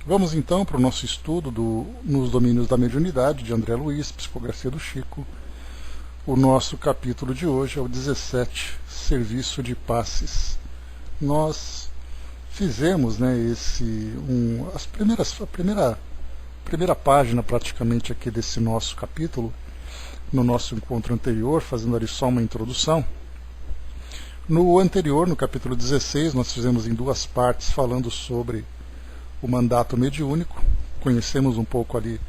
Vamos então para o nosso estudo nos domínios da mediunidade, de André Luiz, Psicografia do Chico. O nosso capítulo de hoje é o 17, Serviço de Passes. Nós fizemos, a primeira página praticamente aqui desse nosso capítulo, no nosso encontro anterior, fazendo ali só uma introdução. No anterior, no capítulo 16, nós fizemos em duas partes falando sobre o mandato mediúnico. Conhecemos um pouco ali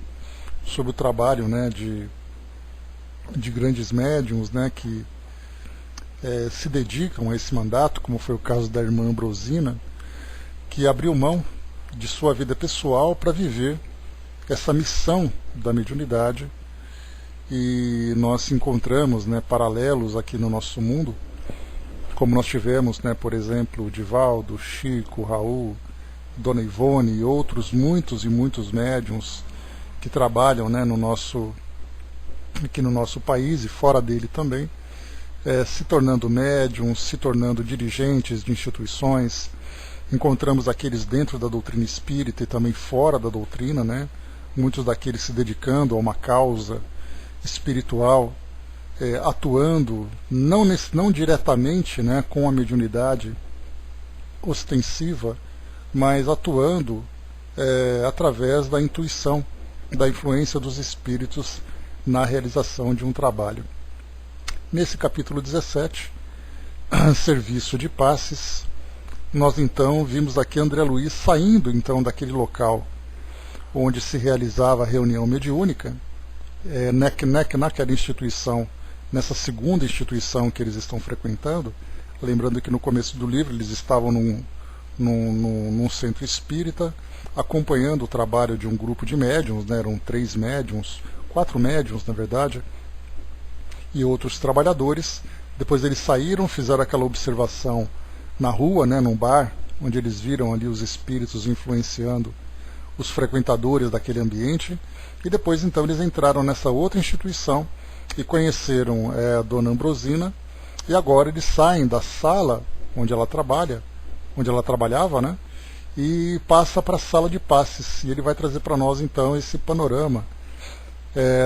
sobre o trabalho de grandes médiuns que se dedicam a esse mandato, como foi o caso da irmã Ambrosina, que abriu mão de sua vida pessoal para viver essa missão da mediunidade. E nós encontramos paralelos aqui no nosso mundo, como nós tivemos, por exemplo, o Divaldo, Chico, Raul, Dona Ivone e outros muitos e muitos médiuns que trabalham aqui no nosso país e fora dele também, se tornando médiuns, se tornando dirigentes de instituições. Encontramos aqueles dentro da doutrina espírita e também fora da doutrina, muitos daqueles se dedicando a uma causa espiritual, atuando não diretamente com a mediunidade ostensiva, mas atuando através da intuição, da influência dos espíritos na realização de um trabalho. Nesse capítulo 17, Serviço de Passes, nós então vimos aqui André Luiz saindo então daquele local onde se realizava a reunião mediúnica, naquela instituição, nessa segunda instituição que eles estão frequentando. Lembrando que no começo do livro eles estavam num centro espírita, acompanhando o trabalho de um grupo de médiuns, eram 3 médiuns, 4 médiuns na verdade, e outros trabalhadores. Depois eles saíram, fizeram aquela observação na rua, num bar, onde eles viram ali os espíritos influenciando os frequentadores daquele ambiente, e depois então eles entraram nessa outra instituição e conheceram a Dona Ambrosina, e agora eles saem da sala onde ela trabalhava, e passa para a sala de passes, e ele vai trazer para nós então esse panorama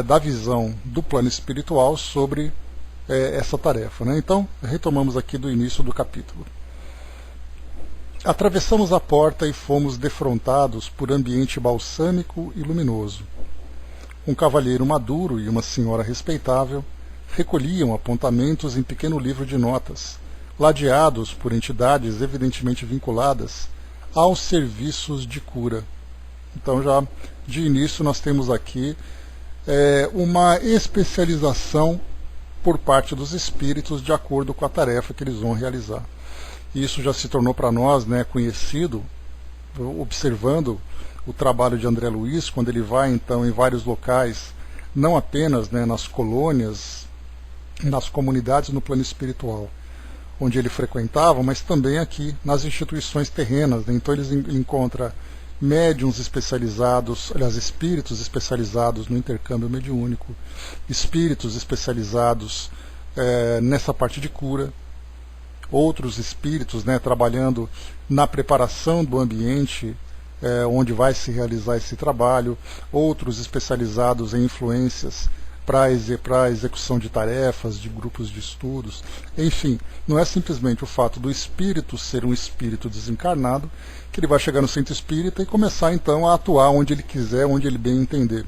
da visão do plano espiritual sobre essa tarefa. Então, retomamos aqui do início do capítulo. Atravessamos a porta e fomos defrontados por ambiente balsâmico e luminoso. Um cavalheiro maduro e uma senhora respeitável recolhiam apontamentos em pequeno livro de notas, ladeados por entidades evidentemente vinculadas aos serviços de cura. Então, já de início, nós temos aqui uma especialização por parte dos espíritos de acordo com a tarefa que eles vão realizar. Isso já se tornou para nós conhecido, observando o trabalho de André Luiz, quando ele vai então em vários locais, não apenas nas colônias, nas comunidades no plano espiritual, onde ele frequentava, mas também aqui nas instituições terrenas. Então ele encontra médiuns especializados, aliás, espíritos especializados no intercâmbio mediúnico, espíritos especializados nessa parte de cura, outros espíritos trabalhando na preparação do ambiente onde vai se realizar esse trabalho, outros especializados em influências para a execução de tarefas, de grupos de estudos. Enfim, não é simplesmente o fato do espírito ser um espírito desencarnado que ele vai chegar no centro espírita e começar então a atuar onde ele quiser, onde ele bem entender.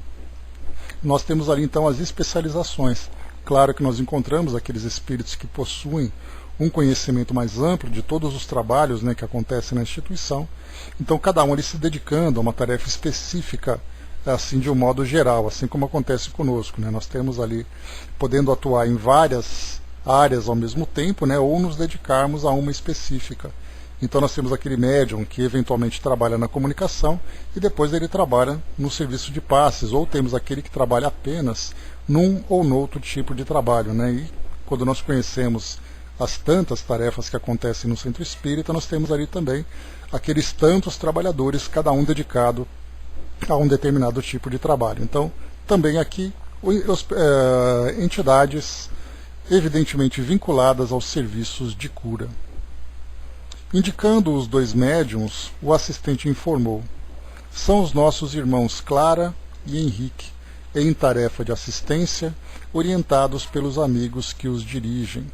Nós temos ali então as especializações. Claro que nós encontramos aqueles espíritos que possuem um conhecimento mais amplo de todos os trabalhos que acontecem na instituição. Então cada um ali se dedicando a uma tarefa específica, assim de um modo geral, assim como acontece conosco. Nós temos ali, podendo atuar em várias áreas ao mesmo tempo, ou nos dedicarmos a uma específica. Então nós temos aquele médium que eventualmente trabalha na comunicação e depois ele trabalha no serviço de passes, ou temos aquele que trabalha apenas num ou no outro tipo de trabalho. E quando nós conhecemos as tantas tarefas que acontecem no centro espírita, nós temos ali também aqueles tantos trabalhadores, cada um dedicado a um determinado tipo de trabalho. Então, também aqui, entidades evidentemente vinculadas aos serviços de cura. Indicando os 2 médiuns, o assistente informou: são os nossos irmãos Clara e Henrique, em tarefa de assistência, orientados pelos amigos que os dirigem.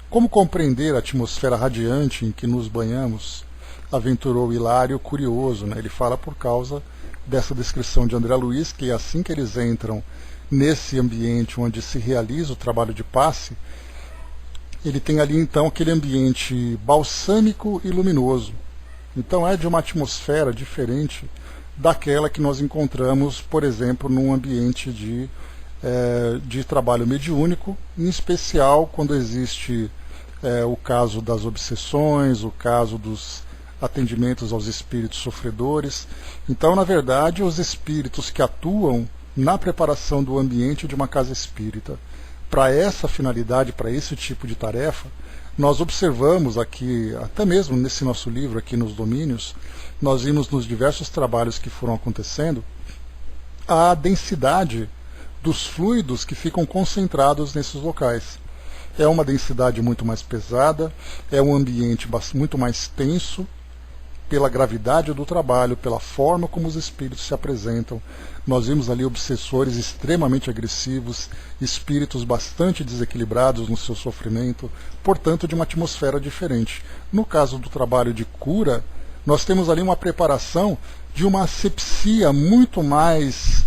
Como compreender a atmosfera radiante em que nos banhamos? Aventurou Hilário curioso, né? Ele fala por causa dessa descrição de André Luiz, que assim que eles entram nesse ambiente onde se realiza o trabalho de passe, ele tem ali então aquele ambiente balsâmico e luminoso. Então é de uma atmosfera diferente daquela que nós encontramos, por exemplo, num ambiente de trabalho mediúnico, em especial quando existe o caso das obsessões, o caso dos atendimentos aos espíritos sofredores. Então, na verdade, os espíritos que atuam na preparação do ambiente de uma casa espírita, para essa finalidade, para esse tipo de tarefa, nós observamos aqui, até mesmo nesse nosso livro aqui nos domínios, nós vimos nos diversos trabalhos que foram acontecendo, a densidade dos fluidos que ficam concentrados nesses locais. É uma densidade muito mais pesada, é um ambiente muito mais tenso, pela gravidade do trabalho, pela forma como os espíritos se apresentam. Nós vimos ali obsessores extremamente agressivos, espíritos bastante desequilibrados no seu sofrimento, portanto de uma atmosfera diferente. No caso do trabalho de cura, nós temos ali uma preparação de uma asepsia muito mais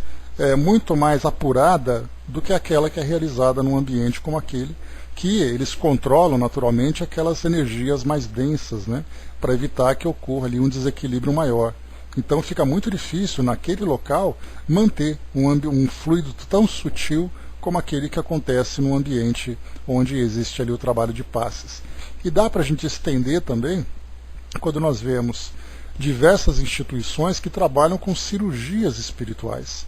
apurada do que aquela que é realizada num ambiente como aquele, que eles controlam naturalmente aquelas energias mais densas, né, para evitar que ocorra ali um desequilíbrio maior. Então fica muito difícil naquele local manter um fluido tão sutil como aquele que acontece num ambiente onde existe ali o trabalho de passes. E dá para a gente estender também quando nós vemos diversas instituições que trabalham com cirurgias espirituais.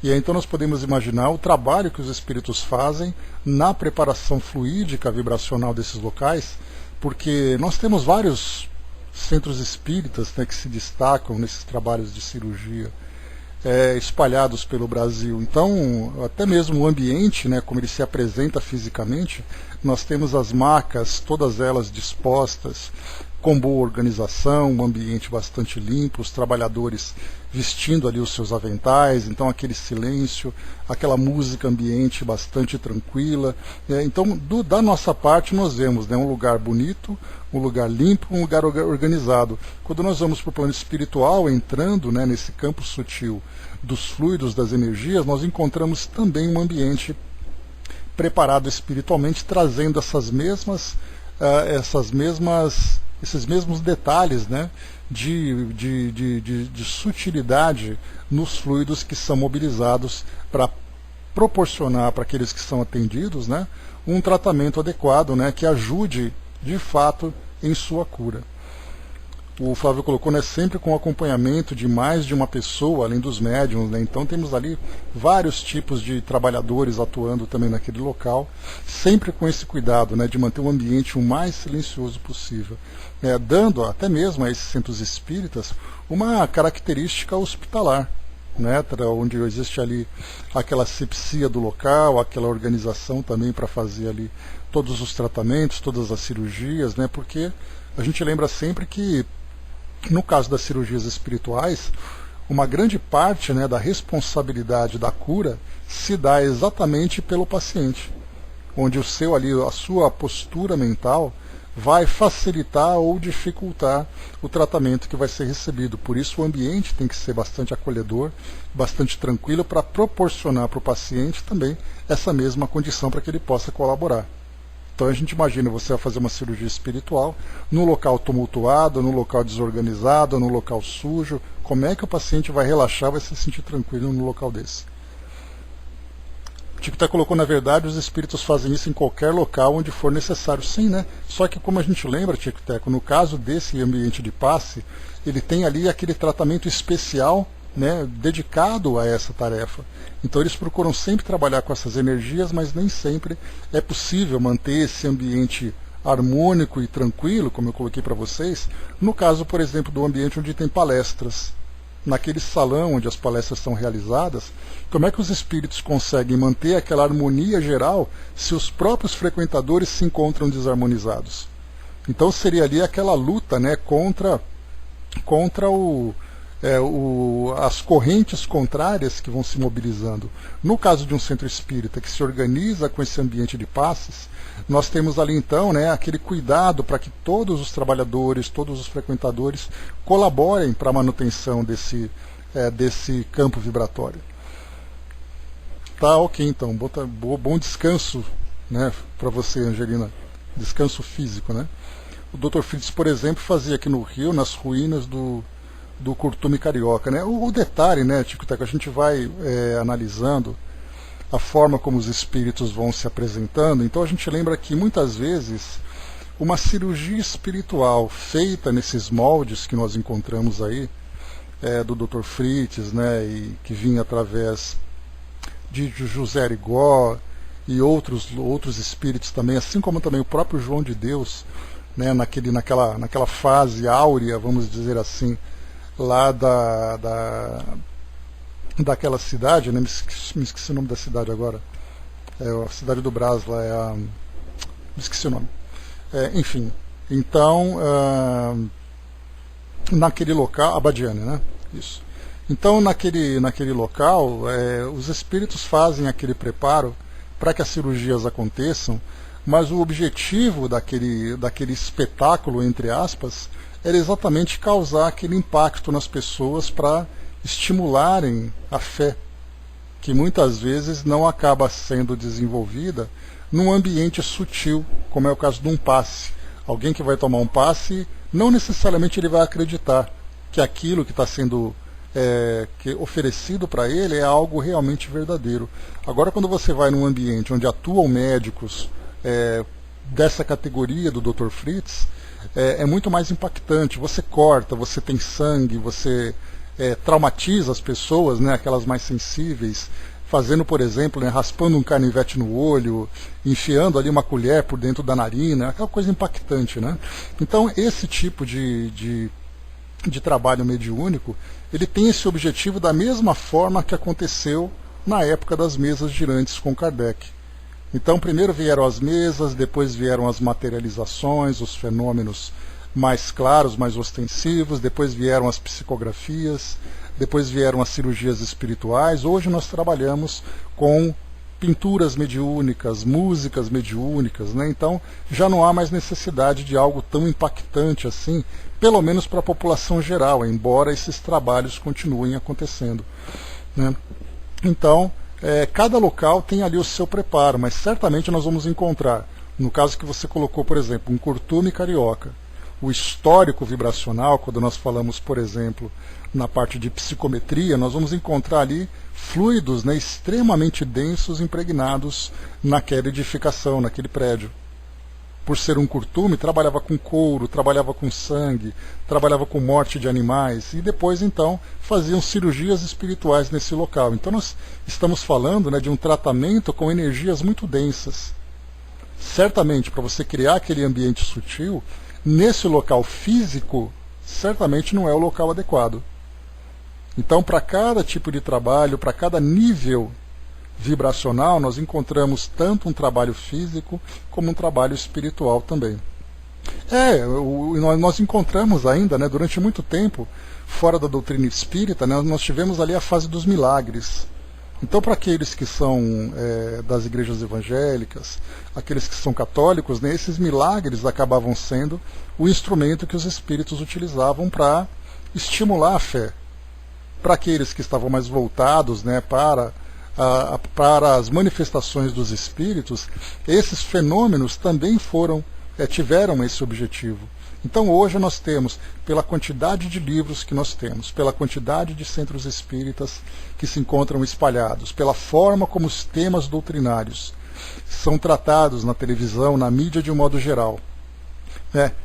E aí então nós podemos imaginar o trabalho que os espíritos fazem na preparação fluídica vibracional desses locais, porque nós temos vários centros espíritas, né, que se destacam nesses trabalhos de cirurgia, espalhados pelo Brasil. Então, até mesmo o ambiente, né, como ele se apresenta fisicamente, nós temos as macas, todas elas dispostas, com boa organização, um ambiente bastante limpo, os trabalhadores vestindo ali os seus aventais, então aquele silêncio, aquela música ambiente bastante tranquila. Então, da nossa parte, nós vemos, né, um lugar bonito, um lugar limpo, um lugar organizado. Quando nós vamos para o plano espiritual, entrando, né, nesse campo sutil dos fluidos, das energias, nós encontramos também um ambiente preparado espiritualmente, trazendo esses mesmos detalhes, né, de sutilidade nos fluidos que são mobilizados para proporcionar para aqueles que são atendidos, né, um tratamento adequado, né, que ajude de fato em sua cura. O Flávio colocou, né, sempre com acompanhamento de mais de uma pessoa, além dos médiums, né? Então temos ali vários tipos de trabalhadores atuando também naquele local, sempre com esse cuidado, né, de manter o ambiente o mais silencioso possível, dando até mesmo a esses centros espíritas uma característica hospitalar, né, onde existe ali aquela asepsia do local, aquela organização também para fazer ali todos os tratamentos, todas as cirurgias, né, porque a gente lembra sempre que no caso das cirurgias espirituais, uma grande parte, né, da responsabilidade da cura se dá exatamente pelo paciente, onde a sua postura mental vai facilitar ou dificultar o tratamento que vai ser recebido. Por isso o ambiente tem que ser bastante acolhedor, bastante tranquilo, para proporcionar para o paciente também essa mesma condição para que ele possa colaborar. Então a gente imagina, você vai fazer uma cirurgia espiritual num local tumultuado, num local desorganizado, num local sujo. Como é que o paciente vai relaxar, vai se sentir tranquilo num local desse? O Tico colocou, na verdade, os espíritos fazem isso em qualquer local onde for necessário. Sim, né? Só que como a gente lembra, Tico, no caso desse ambiente de passe, ele tem ali aquele tratamento especial, né, dedicado a essa tarefa. Então eles procuram sempre trabalhar com essas energias, mas nem sempre é possível manter esse ambiente harmônico e tranquilo, como eu coloquei para vocês, no caso, por exemplo, do ambiente onde tem palestras. Naquele salão onde as palestras são realizadas, como é que os espíritos conseguem manter aquela harmonia geral se os próprios frequentadores se encontram desarmonizados? Então seria ali aquela luta, né, contra as correntes contrárias que vão se mobilizando. No caso de um centro espírita que se organiza com esse ambiente de passes, nós temos ali então, né, aquele cuidado para que todos os trabalhadores, todos os frequentadores colaborem para a manutenção desse campo vibratório. Tá, ok, então, bom descanso, né, para você, Angelina, descanso físico, né? O Dr. Fritz, por exemplo, fazia aqui no Rio, nas ruínas do Curtume Carioca, né? O detalhe, né, Tico Teco, a gente vai analisando a forma como os espíritos vão se apresentando. Então a gente lembra que muitas vezes uma cirurgia espiritual feita nesses moldes que nós encontramos aí, do Dr. Fritz, né, e que vinha através de José Arigó e outros espíritos também, assim como também o próprio João de Deus, né, naquela fase áurea, vamos dizer assim, lá daquela cidade, né? Me esqueci o nome da cidade agora, a cidade do Brás lá, me esqueci o nome, enfim, então naquele local, Abadiane, né? Isso. Então naquele local, os espíritos fazem aquele preparo para que as cirurgias aconteçam, mas o objetivo daquele espetáculo, entre aspas, era exatamente causar aquele impacto nas pessoas para estimularem a fé, que muitas vezes não acaba sendo desenvolvida num ambiente sutil, como é o caso de um passe. Alguém que vai tomar um passe, não necessariamente ele vai acreditar que aquilo que está sendo oferecido para ele é algo realmente verdadeiro. Agora, quando você vai num ambiente onde atuam médicos dessa categoria do Dr. Fritz, é muito mais impactante. Você corta, você tem sangue, você traumatiza as pessoas, né, aquelas mais sensíveis, fazendo, por exemplo, né, raspando um canivete no olho, enfiando ali uma colher por dentro da narina, aquela coisa impactante, né? Então, esse tipo de trabalho mediúnico, ele tem esse objetivo da mesma forma que aconteceu na época das mesas girantes com Kardec. Então, primeiro vieram as mesas, depois vieram as materializações, os fenômenos mais claros, mais ostensivos, depois vieram as psicografias, depois vieram as cirurgias espirituais. Hoje nós trabalhamos com pinturas mediúnicas, músicas mediúnicas, né? Então já não há mais necessidade de algo tão impactante assim, pelo menos para a população geral, embora esses trabalhos continuem acontecendo, né? Então, cada local tem ali o seu preparo, mas certamente nós vamos encontrar, no caso que você colocou, por exemplo, um Curtume Carioca, o histórico vibracional, quando nós falamos, por exemplo, na parte de psicometria, nós vamos encontrar ali fluidos, né, extremamente densos impregnados naquela edificação, naquele prédio. Por ser um curtume, trabalhava com couro, trabalhava com sangue, trabalhava com morte de animais, e depois, então, faziam cirurgias espirituais nesse local. Então nós estamos falando, né, de um tratamento com energias muito densas. Certamente, para você criar aquele ambiente sutil, nesse local físico, certamente não é o local adequado. Então, para cada tipo de trabalho, para cada nível vibracional, nós encontramos tanto um trabalho físico como um trabalho espiritual também. Nós encontramos ainda, né, durante muito tempo, fora da doutrina espírita, né, nós tivemos ali a fase dos milagres. Então, para aqueles que são das igrejas evangélicas, aqueles que são católicos, né, esses milagres acabavam sendo o instrumento que os espíritos utilizavam para estimular a fé. Para aqueles que estavam mais voltados, né, para as manifestações dos espíritos, esses fenômenos também tiveram esse objetivo. Então hoje nós temos, pela quantidade de livros que nós temos, pela quantidade de centros espíritas que se encontram espalhados, pela forma como os temas doutrinários são tratados na televisão, na mídia de um modo geral,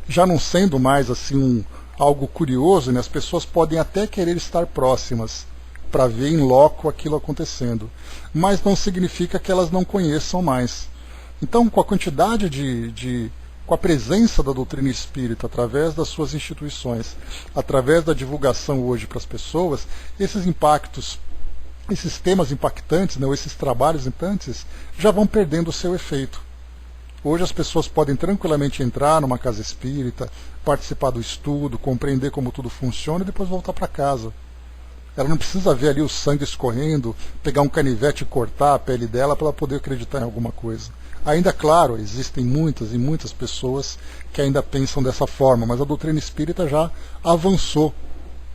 já não sendo mais assim algo curioso, né, as pessoas podem até querer estar próximas para ver em loco aquilo acontecendo, mas não significa que elas não conheçam mais. Então, com a quantidade com a presença da doutrina espírita através das suas instituições, através da divulgação hoje para as pessoas, esses impactos, esses temas impactantes, né, ou esses trabalhos impactantes, já vão perdendo o seu efeito. Hoje as pessoas podem tranquilamente entrar numa casa espírita, participar do estudo, compreender como tudo funciona e depois voltar para casa. Ela não precisa ver ali o sangue escorrendo, pegar um canivete e cortar a pele dela para ela poder acreditar em alguma coisa. Ainda, claro, existem muitas e muitas pessoas que ainda pensam dessa forma, mas a doutrina espírita já avançou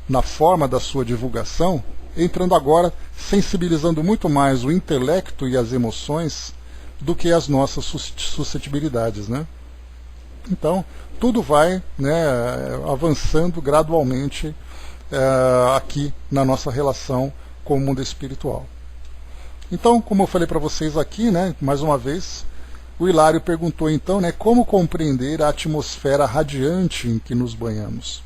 na forma da sua divulgação, entrando agora, sensibilizando muito mais o intelecto e as emoções do que as nossas suscetibilidades, né? Então, tudo vai, né, avançando gradualmente aqui na nossa relação com o mundo espiritual. Então, como eu falei para vocês aqui, né, mais uma vez, o Hilário perguntou então, né, como compreender a atmosfera radiante em que nos banhamos.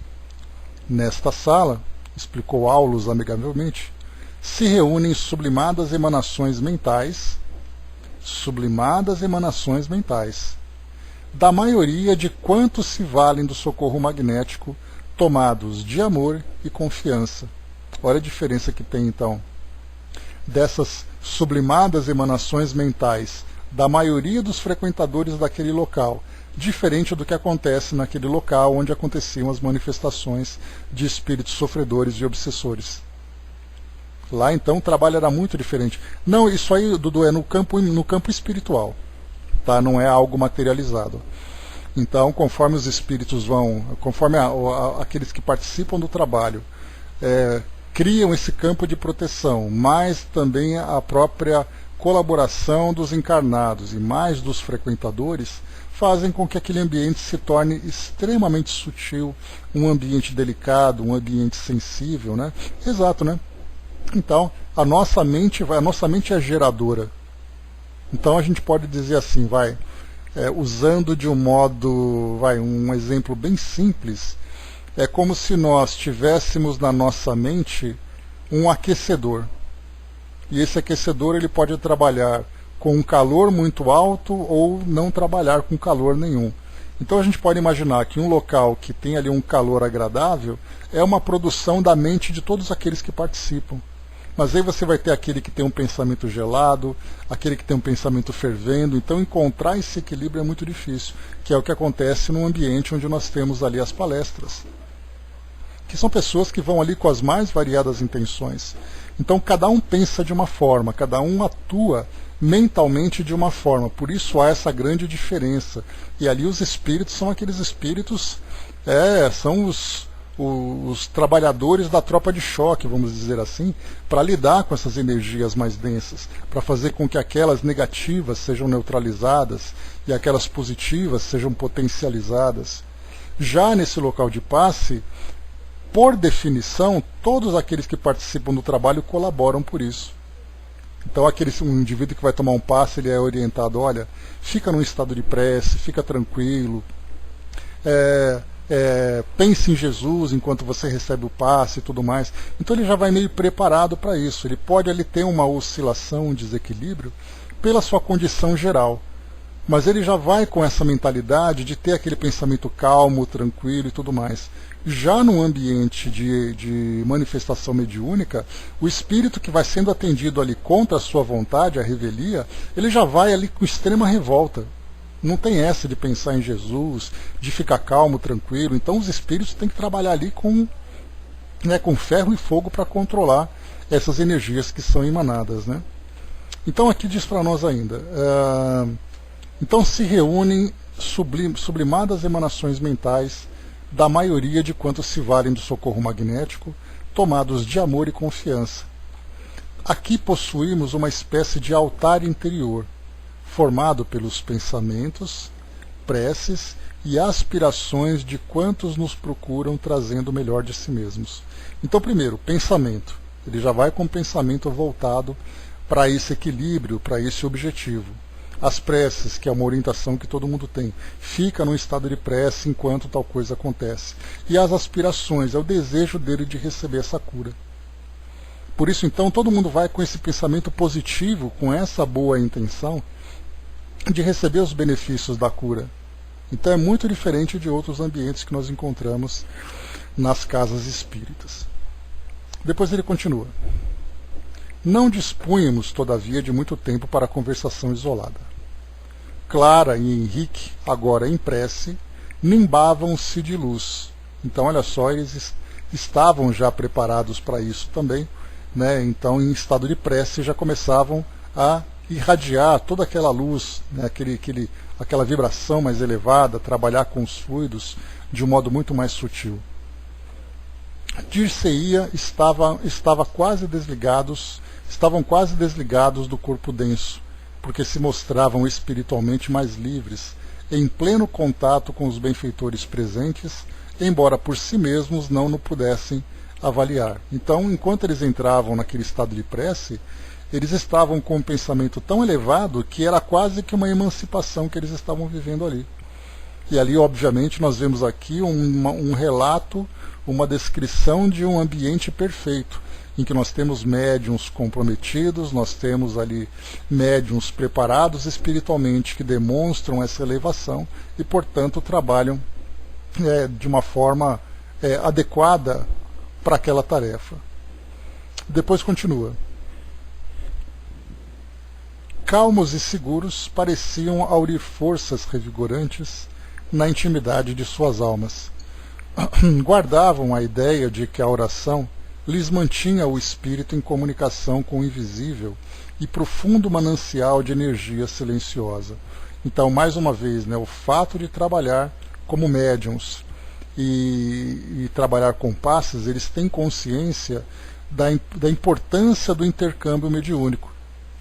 Nesta sala, explicou Aulus amigavelmente, se reúnem sublimadas emanações mentais, da maioria de quantos se valem do socorro magnético, tomados de amor e confiança. Olha a diferença que tem então dessas sublimadas emanações mentais da maioria dos frequentadores daquele local, diferente do que acontece naquele local onde aconteciam as manifestações de espíritos sofredores e obsessores. Lá então o trabalho era muito diferente. Não, isso aí, Dudu, é no campo espiritual, tá? Não é algo materializado. Então, conforme os espíritos vão, conforme aqueles que participam do trabalho criam esse campo de proteção, mas também a própria colaboração dos encarnados e mais dos frequentadores, fazem com que aquele ambiente se torne extremamente sutil, um ambiente delicado, um ambiente sensível, né? Exato, né? Então, a nossa mente é geradora. Então a gente pode dizer assim, usando de um modo, um exemplo bem simples, é como se nós tivéssemos na nossa mente um aquecedor. E esse aquecedor ele pode trabalhar com um calor muito alto ou não trabalhar com calor nenhum. Então a gente pode imaginar que um local que tem ali um calor agradável é uma produção da mente de todos aqueles que participam. Mas aí você vai ter aquele que tem um pensamento gelado, aquele que tem um pensamento fervendo, então encontrar esse equilíbrio é muito difícil, que é o que acontece num ambiente onde nós temos ali as palestras, que são pessoas que vão ali com as mais variadas intenções. Então cada um pensa de uma forma, cada um atua mentalmente de uma forma, por isso há essa grande diferença. E ali os espíritos são aqueles espíritos, são os trabalhadores da tropa de choque, vamos dizer assim, para lidar com essas energias mais densas, para fazer com que aquelas negativas sejam neutralizadas e aquelas positivas sejam potencializadas. Já nesse local de passe, por definição, todos aqueles que participam do trabalho colaboram por isso. Então um indivíduo que vai tomar um passe, ele é orientado, olha, fica num estado de prece, fica tranquilo, pense em Jesus enquanto você recebe o passe e tudo mais. Então ele já vai meio preparado para isso. Ele pode ali ter uma oscilação, um desequilíbrio, pela sua condição geral. Mas ele já vai com essa mentalidade de ter aquele pensamento calmo, tranquilo e tudo mais. Já no ambiente de manifestação mediúnica, o espírito que vai sendo atendido ali contra a sua vontade, a revelia, ele já vai ali com extrema revolta. Não tem essa de pensar em Jesus, de ficar calmo, tranquilo. Então os espíritos têm que trabalhar ali com ferro e fogo para controlar essas energias que são emanadas, né? Então aqui diz para nós ainda, então se reúnem sublimadas emanações mentais da maioria de quantos se valem do socorro magnético, tomados de amor e confiança. Aqui possuímos uma espécie de altar interior, formado pelos pensamentos, preces e aspirações de quantos nos procuram trazendo o melhor de si mesmos. Então, primeiro, pensamento. Ele já vai com o pensamento voltado para esse equilíbrio, para esse objetivo. As preces, que é uma orientação que todo mundo tem, fica num estado de prece enquanto tal coisa acontece. E as aspirações, é o desejo dele de receber essa cura. Por isso, então, todo mundo vai com esse pensamento positivo, com essa boa intenção, de receber os benefícios da cura. Então é muito diferente de outros ambientes que nós encontramos nas casas espíritas. Depois ele continua. Não dispunhamos, todavia, de muito tempo para a conversação isolada. Clara e Henrique, agora em prece, nimbavam-se de luz. Então, olha só, eles estavam já preparados para isso também, né? Então, em estado de prece, já começavam a irradiar toda aquela luz, né? Aquela vibração mais elevada, trabalhar com os fluidos de um modo muito mais sutil. Dirceia estavam quase desligados do corpo denso, porque se mostravam espiritualmente mais livres, em pleno contato com os benfeitores presentes, embora por si mesmos não o pudessem avaliar. Então, enquanto eles entravam naquele estado de prece, eles estavam com um pensamento tão elevado que era quase que uma emancipação que eles estavam vivendo ali. E ali, obviamente, nós vemos aqui um relato, uma descrição de um ambiente perfeito, em que nós temos médiuns comprometidos, nós temos ali médiuns preparados espiritualmente que demonstram essa elevação e, portanto, trabalham de uma forma adequada para aquela tarefa. Depois continua. Calmos e seguros, pareciam aurir forças revigorantes na intimidade de suas almas. Guardavam a ideia de que a oração lhes mantinha o espírito em comunicação com o invisível e profundo manancial de energia silenciosa. Então, mais uma vez, né, o fato de trabalhar como médiuns e trabalhar com passes, eles têm consciência da importância do intercâmbio mediúnico.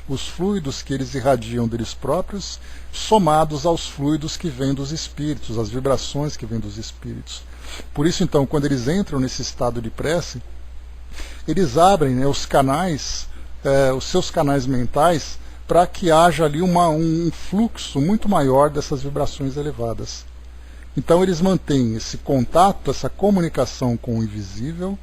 Os fluidos que eles irradiam deles próprios, somados aos fluidos que vêm dos espíritos, as vibrações que vêm dos espíritos. Por isso, então, quando eles entram nesse estado de prece, eles abrem, né, os canais, os seus canais mentais, para que haja ali um fluxo muito maior dessas vibrações elevadas. Então eles mantêm esse contato, essa comunicação com o invisível,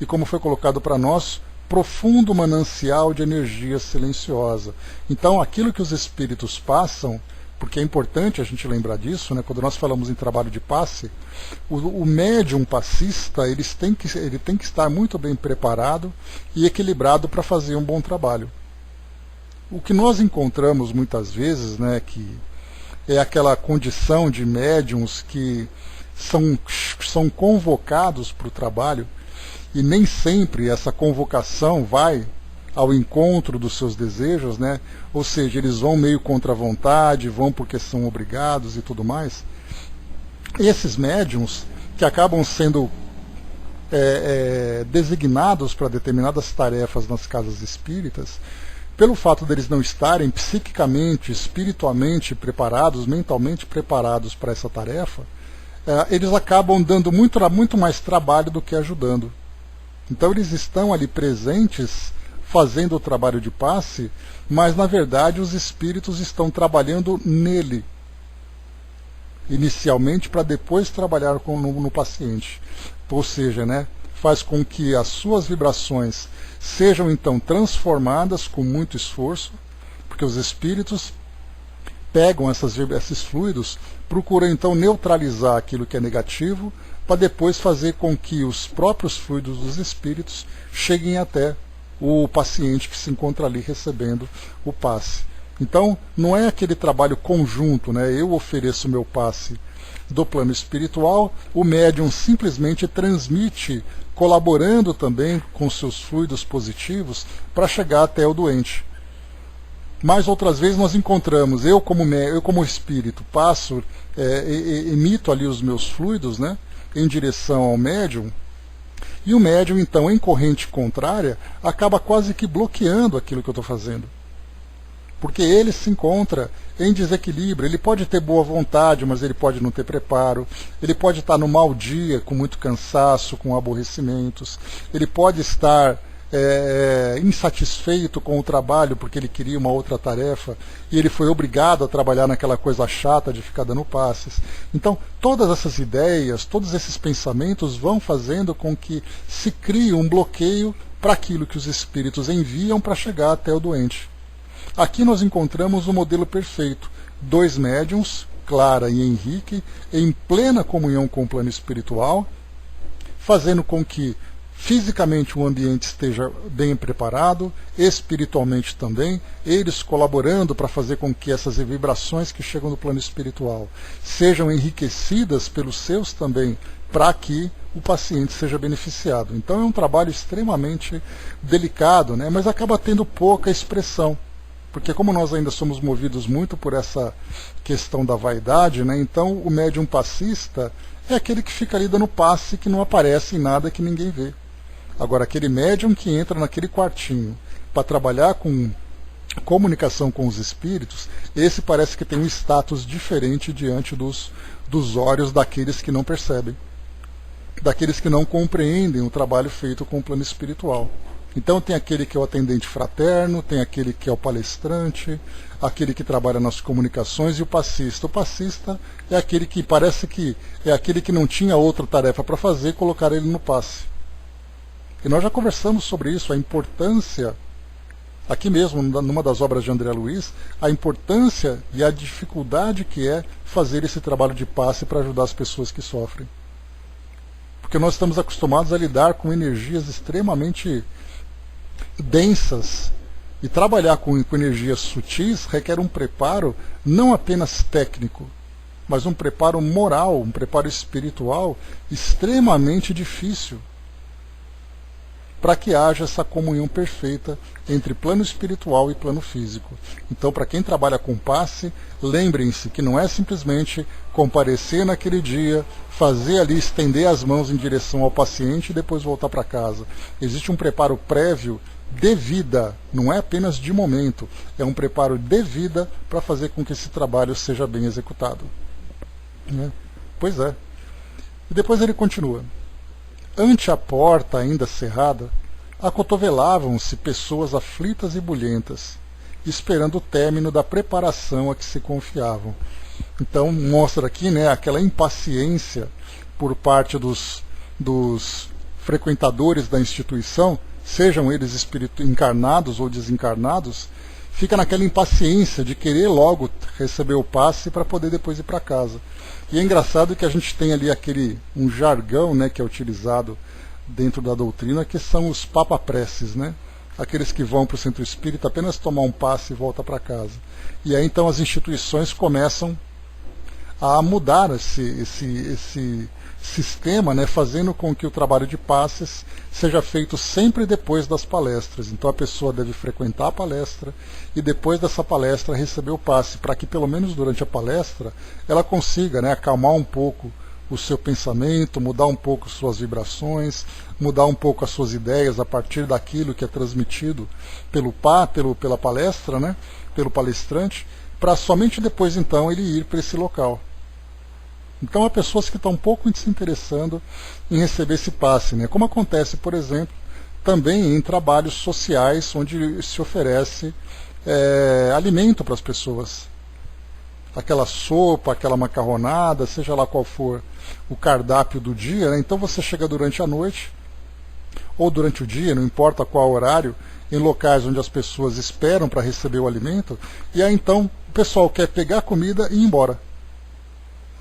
e como foi colocado para nós, profundo manancial de energia silenciosa. Então aquilo que os espíritos passam, porque é importante a gente lembrar disso, né? Quando nós falamos em trabalho de passe, o médium passista ele tem que estar muito bem preparado e equilibrado para fazer um bom trabalho. O que nós encontramos muitas vezes, né, que é aquela condição de médiums que são convocados para o trabalho, e nem sempre essa convocação vai ao encontro dos seus desejos, né? Ou seja, eles vão meio contra a vontade, vão porque são obrigados e tudo mais. Esses médiums que acabam sendo designados para determinadas tarefas nas casas espíritas, pelo fato deles não estarem psiquicamente, espiritualmente preparados, mentalmente preparados para essa tarefa, eles acabam dando muito mais trabalho do que ajudando. Então eles estão ali presentes, fazendo o trabalho de passe, mas na verdade os espíritos estão trabalhando nele, inicialmente, para depois trabalhar no paciente. Ou seja, né, faz com que as suas vibrações sejam então transformadas com muito esforço, porque os espíritos pegam esses fluidos, procuram então neutralizar aquilo que é negativo, para depois fazer com que os próprios fluidos dos espíritos cheguem até o paciente que se encontra ali recebendo o passe. Então, não é aquele trabalho conjunto, né? Eu ofereço meu passe do plano espiritual, o médium simplesmente transmite, colaborando também com seus fluidos positivos para chegar até o doente. Mas outras vezes nós encontramos, eu como espírito passo, emito ali os meus fluidos, né, em direção ao médium, e o médium então em corrente contrária acaba quase que bloqueando aquilo que eu estou fazendo. Porque ele se encontra em desequilíbrio, ele pode ter boa vontade, mas ele pode não ter preparo, ele pode estar no mau dia, com muito cansaço, com aborrecimentos, ele pode estar insatisfeito com o trabalho porque ele queria uma outra tarefa e ele foi obrigado a trabalhar naquela coisa chata de ficar dando passes. Então todas essas ideias, todos esses pensamentos vão fazendo com que se crie um bloqueio para aquilo que os espíritos enviam para chegar até o doente. Aqui nós encontramos o modelo perfeito, 2 médiuns, Clara e Henrique, em plena comunhão com o plano espiritual, fazendo com que fisicamente o ambiente esteja bem preparado, espiritualmente também, eles colaborando para fazer com que essas vibrações que chegam do plano espiritual sejam enriquecidas pelos seus também, para que o paciente seja beneficiado. Então é um trabalho extremamente delicado, né, mas acaba tendo pouca expressão. Porque como nós ainda somos movidos muito por essa questão da vaidade, né, então o médium passista é aquele que fica ali dando passe, que não aparece em nada, que ninguém vê. Agora, aquele médium que entra naquele quartinho para trabalhar com comunicação com os espíritos, esse parece que tem um status diferente diante dos olhos daqueles que não percebem, daqueles que não compreendem o trabalho feito com o plano espiritual. Então tem aquele que é o atendente fraterno, tem aquele que é o palestrante, aquele que trabalha nas comunicações e o passista. O passista é aquele que parece que é aquele que não tinha outra tarefa para fazer, colocar ele no passe. E nós já conversamos sobre isso, a importância, aqui mesmo, numa das obras de André Luiz, a importância e a dificuldade que é fazer esse trabalho de passe para ajudar as pessoas que sofrem. Porque nós estamos acostumados a lidar com energias extremamente densas, e trabalhar com energias sutis requer um preparo não apenas técnico, mas um preparo moral, um preparo espiritual extremamente difícil, para que haja essa comunhão perfeita entre plano espiritual e plano físico. Então, para quem trabalha com passe, lembrem-se que não é simplesmente comparecer naquele dia, fazer ali, estender as mãos em direção ao paciente e depois voltar para casa. Existe um preparo prévio de vida, não é apenas de momento, é um preparo de vida para fazer com que esse trabalho seja bem executado. Pois é. E depois ele continua. Ante a porta ainda cerrada, acotovelavam-se pessoas aflitas e bulhentas, esperando o término da preparação a que se confiavam. Então mostra aqui, né, aquela impaciência por parte dos frequentadores da instituição, sejam eles encarnados ou desencarnados, fica naquela impaciência de querer logo receber o passe para poder depois ir para casa. E é engraçado que a gente tem ali um jargão, né, que é utilizado dentro da doutrina, que são os papapreces, né? Aqueles que vão para o centro espírita apenas tomar um passe e volta para casa. E aí então as instituições começam a mudar esse sistema, né, fazendo com que o trabalho de passes seja feito sempre depois das palestras. Então a pessoa deve frequentar a palestra e depois dessa palestra receber o passe, para que pelo menos durante a palestra ela consiga, né, acalmar um pouco o seu pensamento, mudar um pouco suas vibrações, mudar um pouco as suas ideias a partir daquilo que é transmitido pela palestra, né, pelo palestrante, para somente depois então ele ir para esse local. Então há pessoas que estão um pouco se interessando em receber esse passe, né? Como acontece, por exemplo, também em trabalhos sociais onde se oferece alimento para as pessoas. Aquela sopa, aquela macarronada, seja lá qual for o cardápio do dia, né? Então você chega durante a noite ou durante o dia, não importa qual horário, em locais onde as pessoas esperam para receber o alimento, e aí então o pessoal quer pegar a comida e ir embora.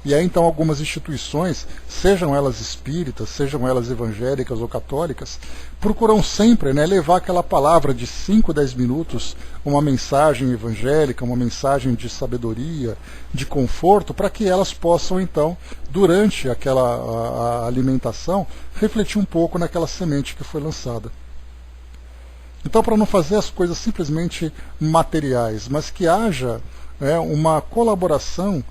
E aí então algumas instituições, sejam elas espíritas, sejam elas evangélicas ou católicas, procuram sempre, né, levar aquela palavra de 5, 10 minutos, uma mensagem evangélica, uma mensagem de sabedoria, de conforto, para que elas possam então, durante a alimentação, refletir um pouco naquela semente que foi lançada. Então, para não fazer as coisas simplesmente materiais, mas que haja, né, uma colaboração,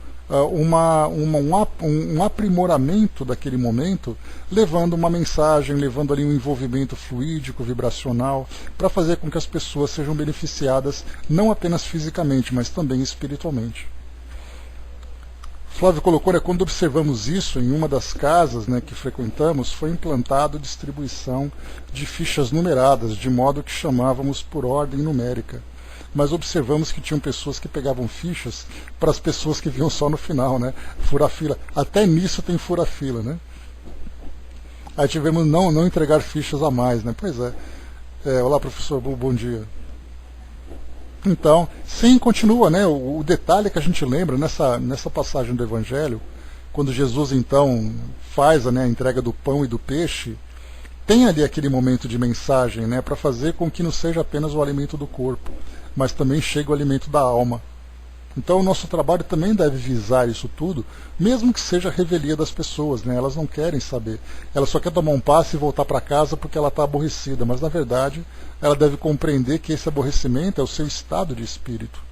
um aprimoramento daquele momento, levando uma mensagem, levando ali um envolvimento fluídico, vibracional, para fazer com que as pessoas sejam beneficiadas não apenas fisicamente, mas também espiritualmente. Flávio colocou, né, quando observamos isso em uma das casas, né, que frequentamos, foi implantado distribuição de fichas numeradas, de modo que chamávamos por ordem numérica. Mas observamos que tinham pessoas que pegavam fichas para as pessoas que vinham só no final, né? Fura-fila. Até nisso tem fura-fila, né? Aí tivemos não entregar fichas a mais, né? Pois é. Olá, professor, bom dia. Então, sim, continua, né? O detalhe que a gente lembra nessa passagem do Evangelho, quando Jesus então faz, né, a entrega do pão e do peixe, tem ali aquele momento de mensagem, né, para fazer com que não seja apenas o alimento do corpo, mas também chegue o alimento da alma. Então o nosso trabalho também deve visar isso tudo, mesmo que seja a revelia das pessoas, né? Elas não querem saber. Ela só quer tomar um passe e voltar para casa porque ela está aborrecida, mas na verdade ela deve compreender que esse aborrecimento é o seu estado de espírito.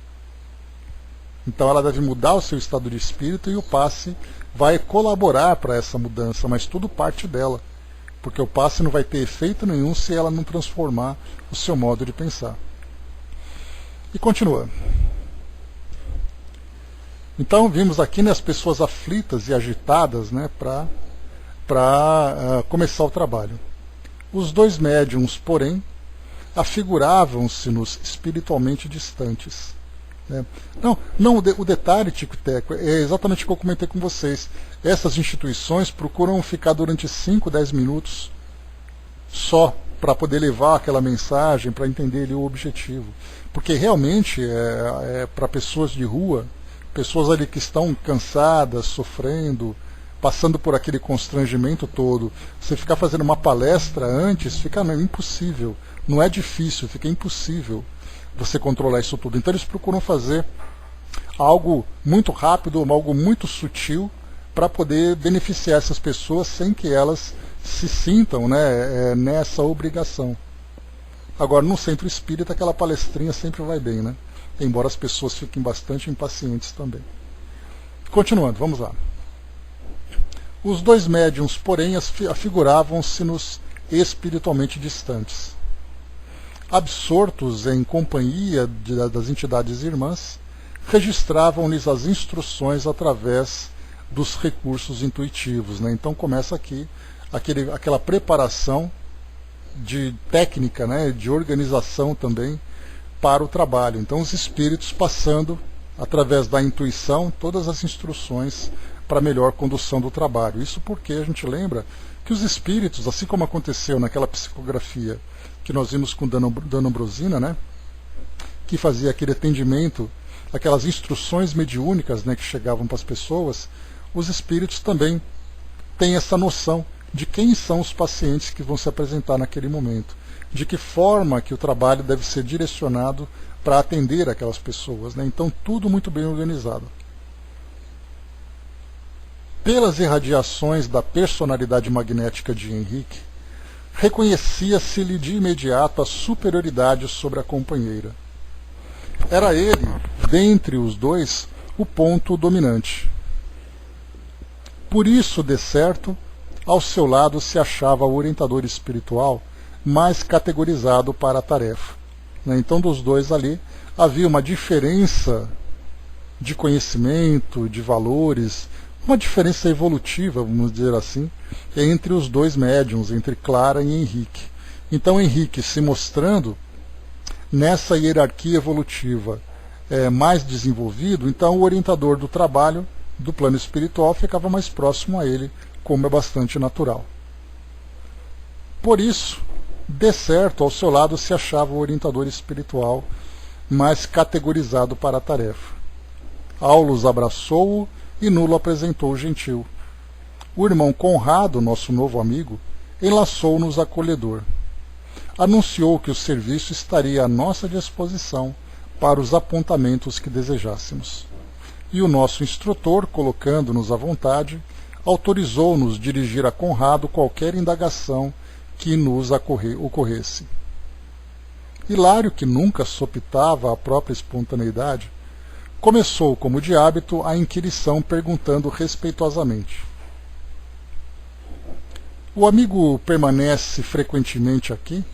Então ela deve mudar o seu estado de espírito e o passe vai colaborar para essa mudança, mas tudo parte dela, porque o passe não vai ter efeito nenhum se ela não transformar o seu modo de pensar. E continua. Então vimos aqui, né, as pessoas aflitas e agitadas, né, para começar o trabalho. Os dois médiums, porém, afiguravam-se-nos espiritualmente distantes. Né? Não, o detalhe, Tico e Teco, é exatamente o que eu comentei com vocês. Essas instituições procuram ficar durante 5, 10 minutos só para poder levar aquela mensagem, para entender ali o objetivo. Porque realmente é para pessoas de rua, pessoas ali que estão cansadas, sofrendo, passando por aquele constrangimento todo. Você ficar fazendo uma palestra antes, fica impossível. Não é difícil, fica impossível você controlar isso tudo. Então eles procuram fazer algo muito rápido, algo muito sutil, para poder beneficiar essas pessoas sem que elas se sintam, né, nessa obrigação. Agora, no centro espírita, aquela palestrinha sempre vai bem, né? Embora as pessoas fiquem bastante impacientes também. Continuando, vamos lá. Os dois médiuns, porém, afiguravam-se-nos espiritualmente distantes. Absortos em companhia das entidades irmãs, registravam-lhes as instruções através dos recursos intuitivos, né? Então começa aqui aquela preparação de técnica, né, de organização também para o trabalho. Então os espíritos passando, através da intuição, todas as instruções para a melhor condução do trabalho. Isso porque a gente lembra que os espíritos, assim como aconteceu naquela psicografia que nós vimos com Dona Ambrosina, né, que fazia aquele atendimento, aquelas instruções mediúnicas, né, que chegavam para as pessoas, os espíritos também têm essa noção de quem são os pacientes que vão se apresentar naquele momento, de que forma que o trabalho deve ser direcionado para atender aquelas pessoas, né? Então tudo muito bem organizado. Pelas irradiações da personalidade magnética de Henrique, reconhecia-se-lhe de imediato a superioridade sobre a companheira. Era ele, dentre os dois, o ponto dominante. Por isso, de certo, ao seu lado se achava o orientador espiritual mais categorizado para a tarefa. Então, dos dois ali, havia uma diferença de conhecimento, de valores, uma diferença evolutiva, vamos dizer assim, entre os dois médiuns, entre Clara e Henrique. Então, Henrique se mostrando nessa hierarquia evolutiva mais desenvolvido, então o orientador do trabalho do plano espiritual ficava mais próximo a ele, como é bastante natural. Por isso, de certo, ao seu lado se achava o orientador espiritual mais categorizado para a tarefa. Aulus abraçou-o e nulo apresentou gentil. O irmão Conrado, nosso novo amigo, enlaçou-nos acolhedor. Anunciou que o serviço estaria à nossa disposição para os apontamentos que desejássemos. E o nosso instrutor, colocando-nos à vontade, autorizou-nos dirigir a Conrado qualquer indagação que nos ocorresse. Hilário, que nunca sopitava a própria espontaneidade, começou, como de hábito, a inquirição perguntando respeitosamente: o amigo permanece frequentemente aqui?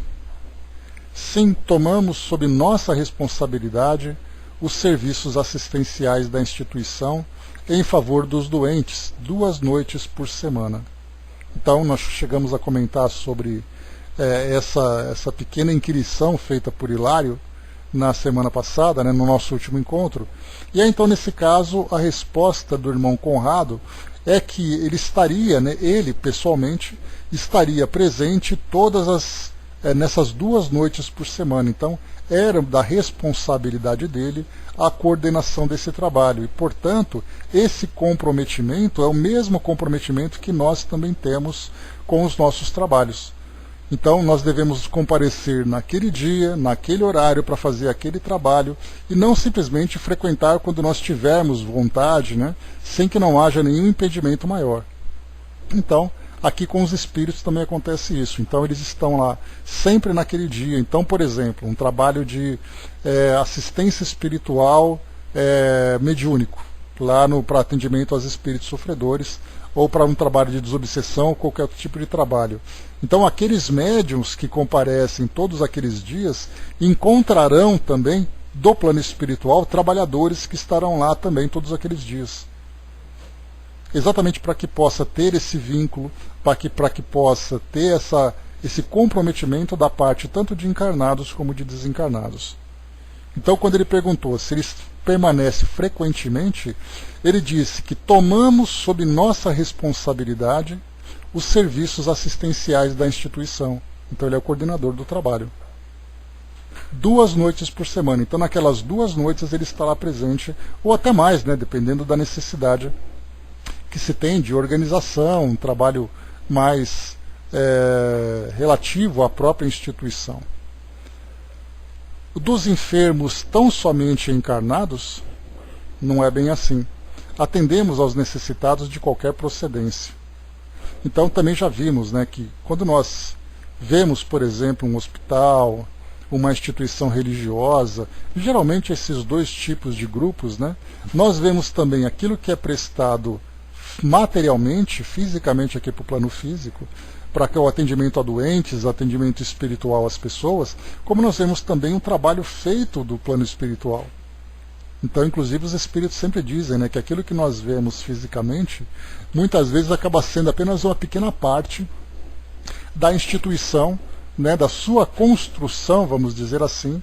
Sim, tomamos sob nossa responsabilidade os serviços assistenciais da instituição em favor dos doentes, 2 noites por semana. Então nós chegamos a comentar sobre essa pequena inquirição feita por Hilário na semana passada, né, no nosso último encontro. E aí, então, nesse caso, a resposta do irmão Conrado é que ele estaria, né, ele pessoalmente, estaria presente nessas 2 noites por semana. Então, era da responsabilidade dele a coordenação desse trabalho. E, portanto, esse comprometimento é o mesmo comprometimento que nós também temos com os nossos trabalhos. Então nós devemos comparecer naquele dia, naquele horário para fazer aquele trabalho e não simplesmente frequentar quando nós tivermos vontade, né, sem que não haja nenhum impedimento maior. Então, aqui com os espíritos também acontece isso. Então eles estão lá sempre naquele dia. Então, por exemplo, um trabalho de assistência espiritual mediúnico, lá para atendimento aos espíritos sofredores, ou para um trabalho de desobsessão, ou qualquer outro tipo de trabalho. Então aqueles médiuns que comparecem todos aqueles dias encontrarão também do plano espiritual trabalhadores que estarão lá também todos aqueles dias. Exatamente para que possa ter esse vínculo, para que possa ter esse comprometimento da parte tanto de encarnados como de desencarnados. Então quando ele perguntou se ele permanece frequentemente, ele disse que tomamos sob nossa responsabilidade os serviços assistenciais da instituição. Então ele é o coordenador do trabalho. 2 noites por semana. Então naquelas 2 noites ele está lá presente, ou até mais, né, dependendo da necessidade que se tem de organização, um trabalho mais relativo à própria instituição. Dos enfermos tão somente encarnados, não é bem assim. Atendemos aos necessitados de qualquer procedência. Então também já vimos, né, que quando nós vemos, por exemplo, um hospital, uma instituição religiosa, geralmente esses 2 tipos de grupos, né, nós vemos também aquilo que é prestado materialmente, fisicamente aqui para o plano físico, para o atendimento a doentes, atendimento espiritual às pessoas, como nós vemos também um trabalho feito do plano espiritual. Então, inclusive, os espíritos sempre dizem, né, que aquilo que nós vemos fisicamente, muitas vezes acaba sendo apenas uma pequena parte da instituição, né, da sua construção, vamos dizer assim,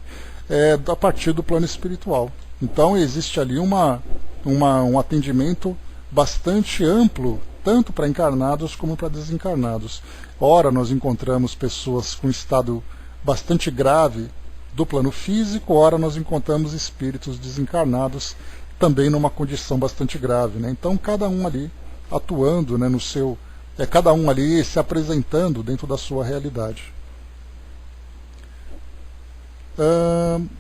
a partir do plano espiritual. Então, existe ali um atendimento bastante amplo, tanto para encarnados como para desencarnados. Ora, nós encontramos pessoas com estado bastante grave do plano físico, ora nós encontramos espíritos desencarnados também numa condição bastante grave, né? Então cada um ali atuando, né, no seu, cada um ali se apresentando dentro da sua realidade.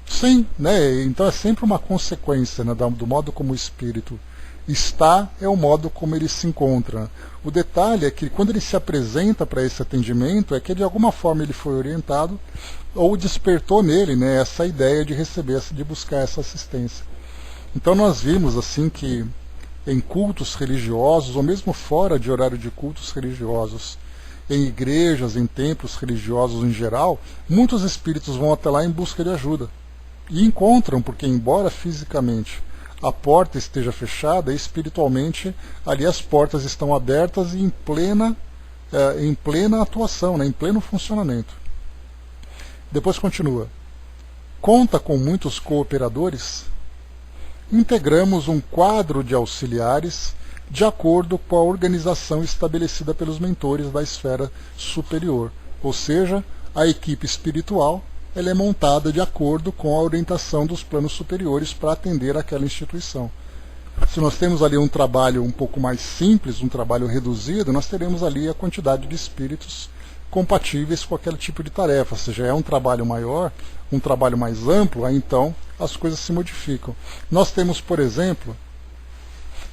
Sim, né? Então é sempre uma consequência, né, do modo como o espírito está, é o modo como ele se encontra. O detalhe é que quando ele se apresenta para esse atendimento, é que de alguma forma ele foi orientado ou despertou nele, né, essa ideia de receber, de buscar essa assistência. Então nós vimos assim que em cultos religiosos, ou mesmo fora de horário de cultos religiosos, em igrejas, em templos religiosos em geral, muitos espíritos vão até lá em busca de ajuda. E encontram, porque embora fisicamente a porta esteja fechada, espiritualmente ali as portas estão abertas e em plena atuação, né, em pleno funcionamento. Depois continua. Conta com muitos cooperadores? Integramos um quadro de auxiliares de acordo com a organização estabelecida pelos mentores da esfera superior. Ou seja, a equipe espiritual ela é montada de acordo com a orientação dos planos superiores para atender aquela instituição. Se nós temos ali um trabalho um pouco mais simples, um trabalho reduzido, nós teremos ali a quantidade de espíritos compatíveis com aquele tipo de tarefa. Se já é um trabalho maior, um trabalho mais amplo, aí então as coisas se modificam. Nós temos, por exemplo,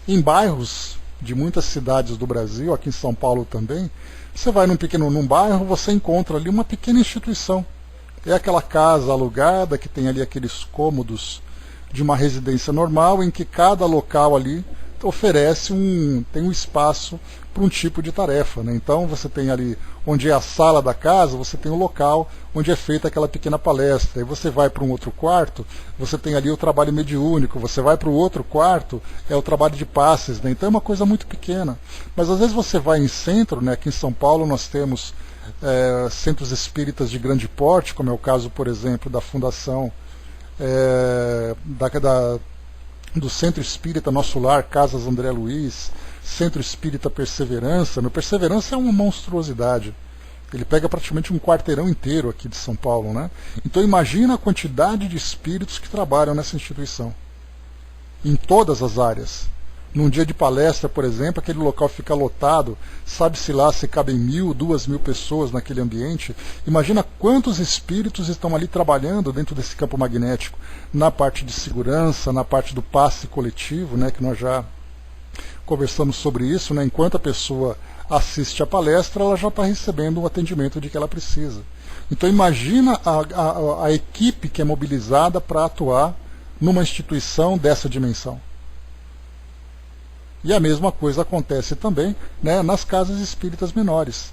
em bairros de muitas cidades do Brasil, aqui em São Paulo também, você vai num bairro, você encontra ali uma pequena instituição. É aquela casa alugada que tem ali aqueles cômodos de uma residência normal, em que cada local ali oferece tem um espaço para um tipo de tarefa, né? Então você tem ali, onde é a sala da casa, você tem o local onde é feita aquela pequena palestra. Aí você vai para um outro quarto, você tem ali o trabalho mediúnico, você vai para o outro quarto, é o trabalho de passes, né? Então é uma coisa muito pequena. Mas às vezes você vai em centro, né? Aqui em São Paulo nós temos centros espíritas de grande porte, como é o caso, por exemplo, da Fundação do Centro Espírita Nosso Lar, Casas André Luiz, Centro Espírita Perseverança. No Perseverança é uma monstruosidade. Ele pega praticamente um quarteirão inteiro aqui de São Paulo, né? Então imagina a quantidade de espíritos que trabalham nessa instituição, em todas as áreas. Num dia de palestra, por exemplo, aquele local fica lotado, sabe-se lá se cabem 1.000, 2.000 pessoas naquele ambiente. Imagina quantos espíritos estão ali trabalhando dentro desse campo magnético, na parte de segurança, na parte do passe coletivo, né, que nós já conversamos sobre isso, né, enquanto a pessoa assiste a palestra, ela já está recebendo o atendimento de que ela precisa. Então imagina a equipe que é mobilizada para atuar numa instituição dessa dimensão. E a mesma coisa acontece também, né, nas casas espíritas menores.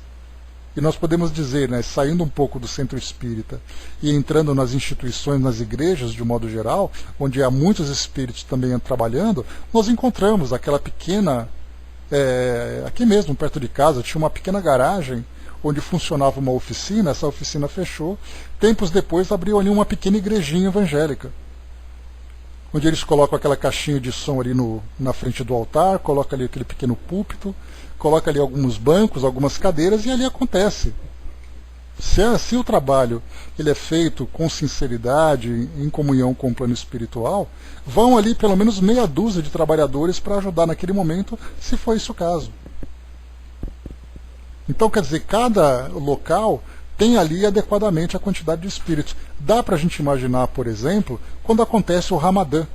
E nós podemos dizer, né, saindo um pouco do centro espírita e entrando nas instituições, nas igrejas de um modo geral, onde há muitos espíritos também trabalhando, nós encontramos aquela pequena, aqui mesmo perto de casa, tinha uma pequena garagem onde funcionava uma oficina, essa oficina fechou, tempos depois abriu ali uma pequena igrejinha evangélica, onde eles colocam aquela caixinha de som ali na frente do altar, coloca ali aquele pequeno púlpito, coloca ali alguns bancos, algumas cadeiras, e ali acontece. Se o trabalho ele é feito com sinceridade, em comunhão com o plano espiritual, vão ali pelo menos meia dúzia de trabalhadores para ajudar naquele momento, se for esse o caso. Então, quer dizer, cada local tem ali adequadamente a quantidade de espíritos. Dá para a gente imaginar, por exemplo, quando acontece o Ramadã,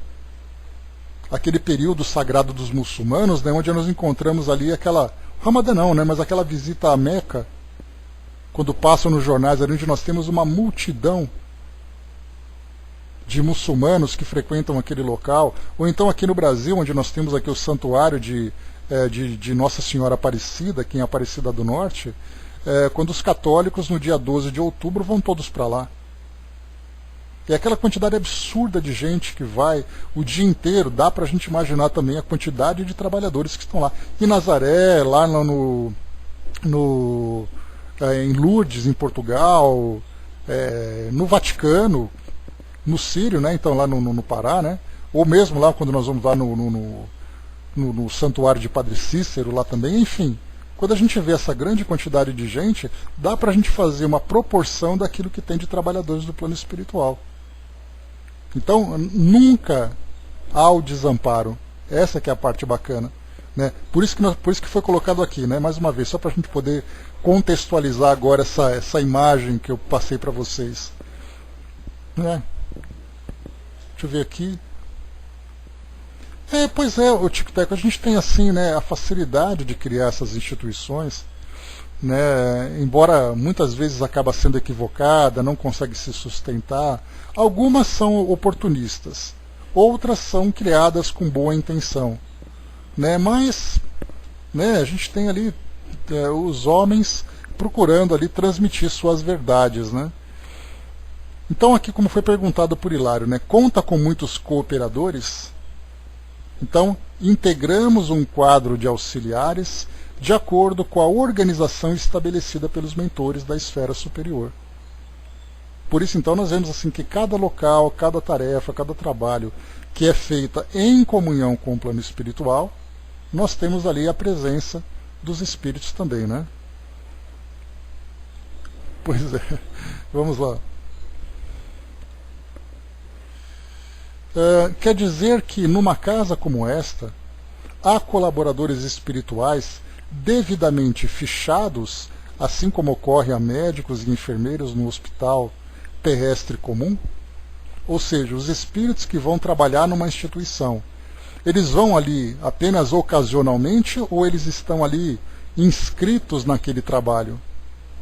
aquele período sagrado dos muçulmanos, né, onde nós encontramos ali aquela, Ramadã não, né, mas aquela visita à Meca, quando passam nos jornais, ali onde nós temos uma multidão de muçulmanos que frequentam aquele local, ou então aqui no Brasil, onde nós temos aqui o santuário de Nossa Senhora Aparecida, aqui em Aparecida do Norte, quando os católicos, no dia 12 de outubro, vão todos para lá. E aquela quantidade absurda de gente que vai o dia inteiro, dá para a gente imaginar também a quantidade de trabalhadores que estão lá. Em Nazaré, lá em Lourdes, em Portugal, no Vaticano, no Sírio, né, então lá no Pará, né, ou mesmo lá quando nós vamos lá no Santuário de Padre Cícero, lá também, enfim. Quando a gente vê essa grande quantidade de gente, dá para a gente fazer uma proporção daquilo que tem de trabalhadores do plano espiritual. Então, nunca há o desamparo. Essa que é a parte bacana. Né? Por isso que foi colocado aqui, né? Mais uma vez, só para a gente poder contextualizar agora essa imagem que eu passei para vocês. Né? Deixa eu ver aqui. Pois é, o Tico-Teco, a gente tem assim, né, a facilidade de criar essas instituições, né, embora muitas vezes acaba sendo equivocada, não consegue se sustentar. Algumas são oportunistas, outras são criadas com boa intenção, né, mas, né, a gente tem ali os homens procurando ali transmitir suas verdades, né. Então aqui, como foi perguntado por Hilário, né, conta com muitos cooperadores. Então, integramos um quadro de auxiliares de acordo com a organização estabelecida pelos mentores da esfera superior. Por isso, então, nós vemos assim que cada local, cada tarefa, cada trabalho que é feita em comunhão com o plano espiritual, nós temos ali a presença dos espíritos também, né? Pois é, vamos lá. Quer dizer que numa casa como esta, há colaboradores espirituais devidamente fichados, assim como ocorre a médicos e enfermeiros no hospital terrestre comum? Ou seja, os espíritos que vão trabalhar numa instituição, eles vão ali apenas ocasionalmente ou eles estão ali inscritos naquele trabalho,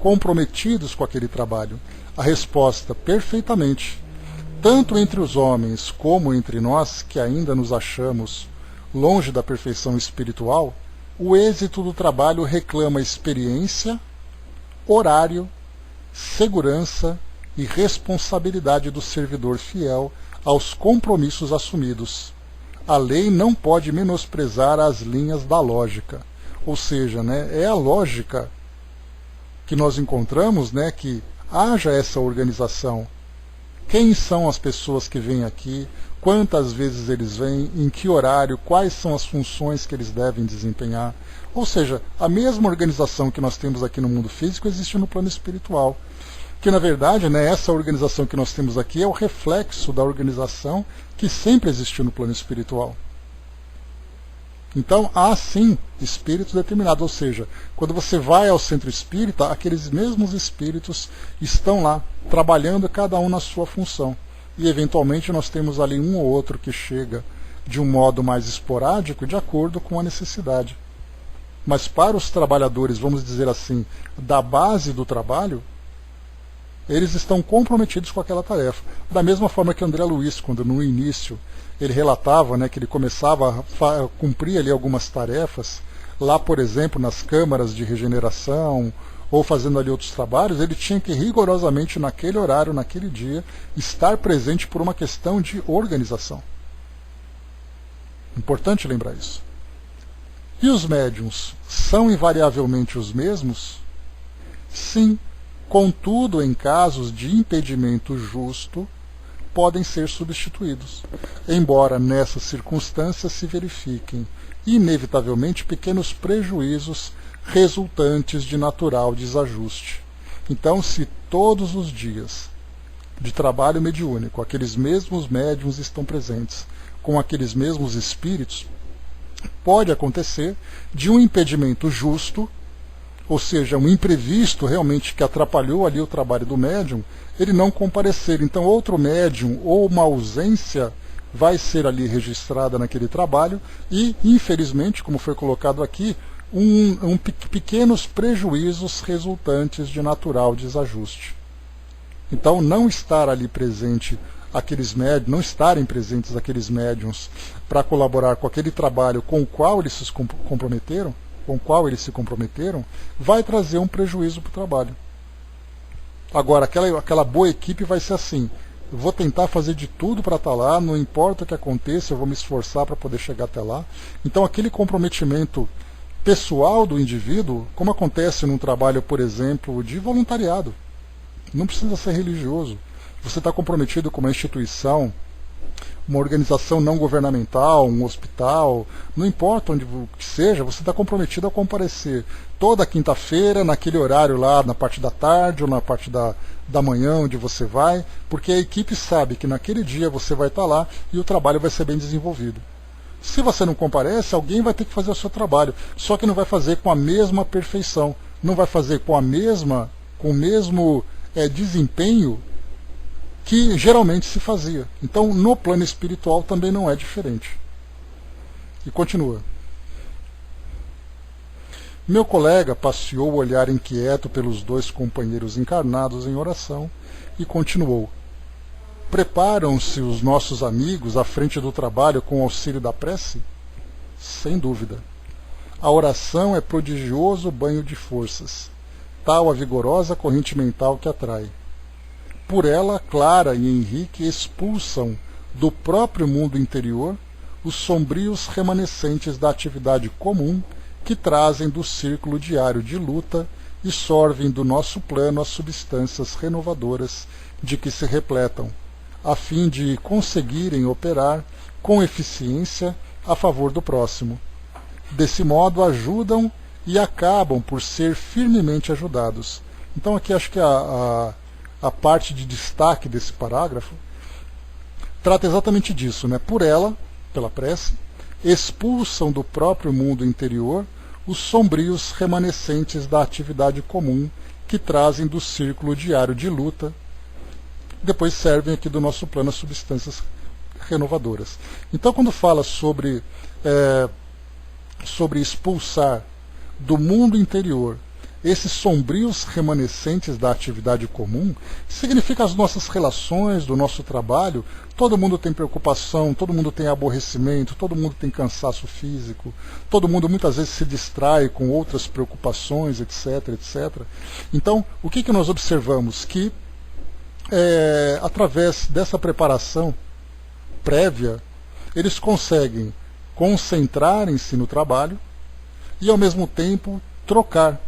comprometidos com aquele trabalho? A resposta, perfeitamente. Tanto entre os homens como entre nós, que ainda nos achamos longe da perfeição espiritual, o êxito do trabalho reclama experiência, horário, segurança e responsabilidade do servidor fiel aos compromissos assumidos. A lei não pode menosprezar as linhas da lógica. Ou seja, né, é a lógica que nós encontramos, né, que haja essa organização. Quem são as pessoas que vêm aqui, quantas vezes eles vêm, em que horário, quais são as funções que eles devem desempenhar. Ou seja, a mesma organização que nós temos aqui no mundo físico existe no plano espiritual. Que na verdade, né, essa organização que nós temos aqui é o reflexo da organização que sempre existiu no plano espiritual. Então, há sim espíritos determinados, ou seja, quando você vai ao centro espírita, aqueles mesmos espíritos estão lá, trabalhando cada um na sua função. E, eventualmente, nós temos ali um ou outro que chega de um modo mais esporádico, de acordo com a necessidade. Mas para os trabalhadores, vamos dizer assim, da base do trabalho, eles estão comprometidos com aquela tarefa. Da mesma forma que André Luiz, quando no início ele relatava, né, que ele começava a cumprir ali algumas tarefas, lá, por exemplo, nas câmaras de regeneração, ou fazendo ali outros trabalhos, ele tinha que rigorosamente, naquele horário, naquele dia, estar presente por uma questão de organização. Importante lembrar isso. E os médiuns são invariavelmente os mesmos? Sim. Contudo, em casos de impedimento justo, podem ser substituídos, embora nessas circunstâncias se verifiquem, inevitavelmente, pequenos prejuízos resultantes de natural desajuste. Então, se todos os dias de trabalho mediúnico aqueles mesmos médiuns estão presentes, com aqueles mesmos espíritos, pode acontecer de um impedimento justo, ou seja, um imprevisto realmente que atrapalhou ali o trabalho do médium, ele não comparecer. Então, outro médium ou uma ausência vai ser ali registrada naquele trabalho e, infelizmente, como foi colocado aqui, pequenos prejuízos resultantes de natural desajuste. Então, não estar ali presente aqueles médiums, não estarem presentes aqueles médiums para colaborar com aquele trabalho com o qual eles se comprometeram, vai trazer um prejuízo para o trabalho. Agora, aquela boa equipe vai ser assim: eu vou tentar fazer de tudo para estar lá, não importa o que aconteça, eu vou me esforçar para poder chegar até lá. Então, aquele comprometimento pessoal do indivíduo, como acontece num trabalho, por exemplo, de voluntariado, não precisa ser religioso. Você está comprometido com uma instituição, uma organização não governamental, um hospital, não importa onde que seja, você está comprometido a comparecer toda quinta-feira, naquele horário lá, na parte da tarde ou na parte da manhã, onde você vai, porque a equipe sabe que naquele dia você vai estar lá e o trabalho vai ser bem desenvolvido. Se você não comparece, alguém vai ter que fazer o seu trabalho, só que não vai fazer com a mesma perfeição, não vai fazer com o mesmo desempenho que geralmente se fazia. Então, no plano espiritual também não é diferente. E continua. Meu colega passeou o olhar inquieto pelos dois companheiros encarnados em oração e continuou. Preparam-se os nossos amigos à frente do trabalho com o auxílio da prece? Sem dúvida. A oração é prodigioso banho de forças, tal a vigorosa corrente mental que atrai. Por ela, Clara e Henrique expulsam do próprio mundo interior os sombrios remanescentes da atividade comum que trazem do círculo diário de luta e sorvem do nosso plano as substâncias renovadoras de que se repletam, a fim de conseguirem operar com eficiência a favor do próximo. Desse modo, ajudam e acabam por ser firmemente ajudados. Então, aqui acho que a parte de destaque desse parágrafo trata exatamente disso, né? Por ela, pela prece, expulsam do próprio mundo interior os sombrios remanescentes da atividade comum que trazem do círculo diário de luta, depois servem aqui do nosso plano as substâncias renovadoras. Então, quando fala sobre expulsar do mundo interior esses sombrios remanescentes da atividade comum, significa as nossas relações, do nosso trabalho. Todo mundo tem preocupação, todo mundo tem aborrecimento, todo mundo tem cansaço físico, todo mundo muitas vezes se distrai com outras preocupações, etc, etc. Então, o que nós observamos? Que, através dessa preparação prévia, eles conseguem concentrarem-se no trabalho e, ao mesmo tempo, trocar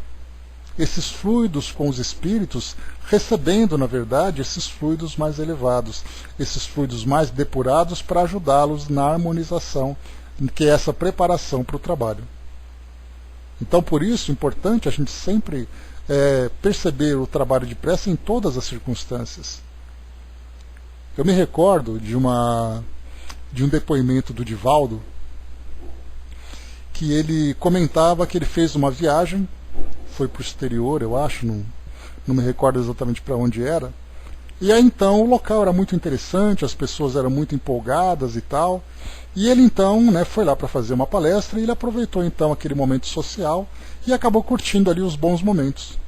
esses fluidos com os espíritos, recebendo, na verdade, esses fluidos mais elevados, esses fluidos mais depurados para ajudá-los na harmonização, que é essa preparação para o trabalho. Então, por isso, é importante a gente sempre perceber o trabalho de prece em todas as circunstâncias. Eu me recordo de um depoimento do Divaldo, que ele comentava que ele fez uma viagem, foi para o exterior, eu acho, não me recordo exatamente para onde era. E aí então o local era muito interessante, as pessoas eram muito empolgadas e tal. E ele então, né, foi lá para fazer uma palestra e ele aproveitou então aquele momento social e acabou curtindo ali os bons momentos,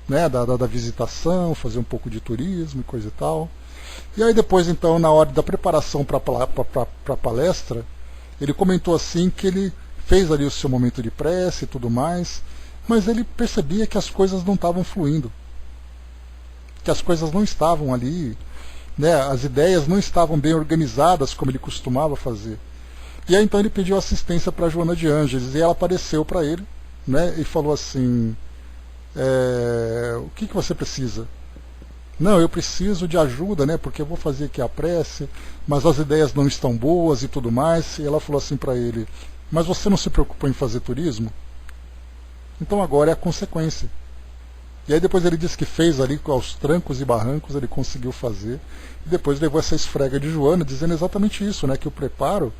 né, da visitação, fazer um pouco de turismo e coisa e tal. E aí depois então, na hora da preparação para a palestra, ele comentou assim que ele fez ali o seu momento de prece e tudo mais, mas ele percebia que as coisas não estavam fluindo, que as coisas não estavam ali, né, as ideias não estavam bem organizadas como ele costumava fazer. E aí então ele pediu assistência para Joana de Ângeles, e ela apareceu para ele, né, e falou assim, o que você precisa? Não, eu preciso de ajuda, né, porque eu vou fazer aqui a prece, mas as ideias não estão boas e tudo mais. E ela falou assim para ele, mas você não se preocupou em fazer turismo? Então agora é a consequência. E aí depois ele disse que fez ali aos trancos e barrancos, ele conseguiu fazer. E depois levou essa esfrega de Joana, dizendo exatamente isso, né, que o preparo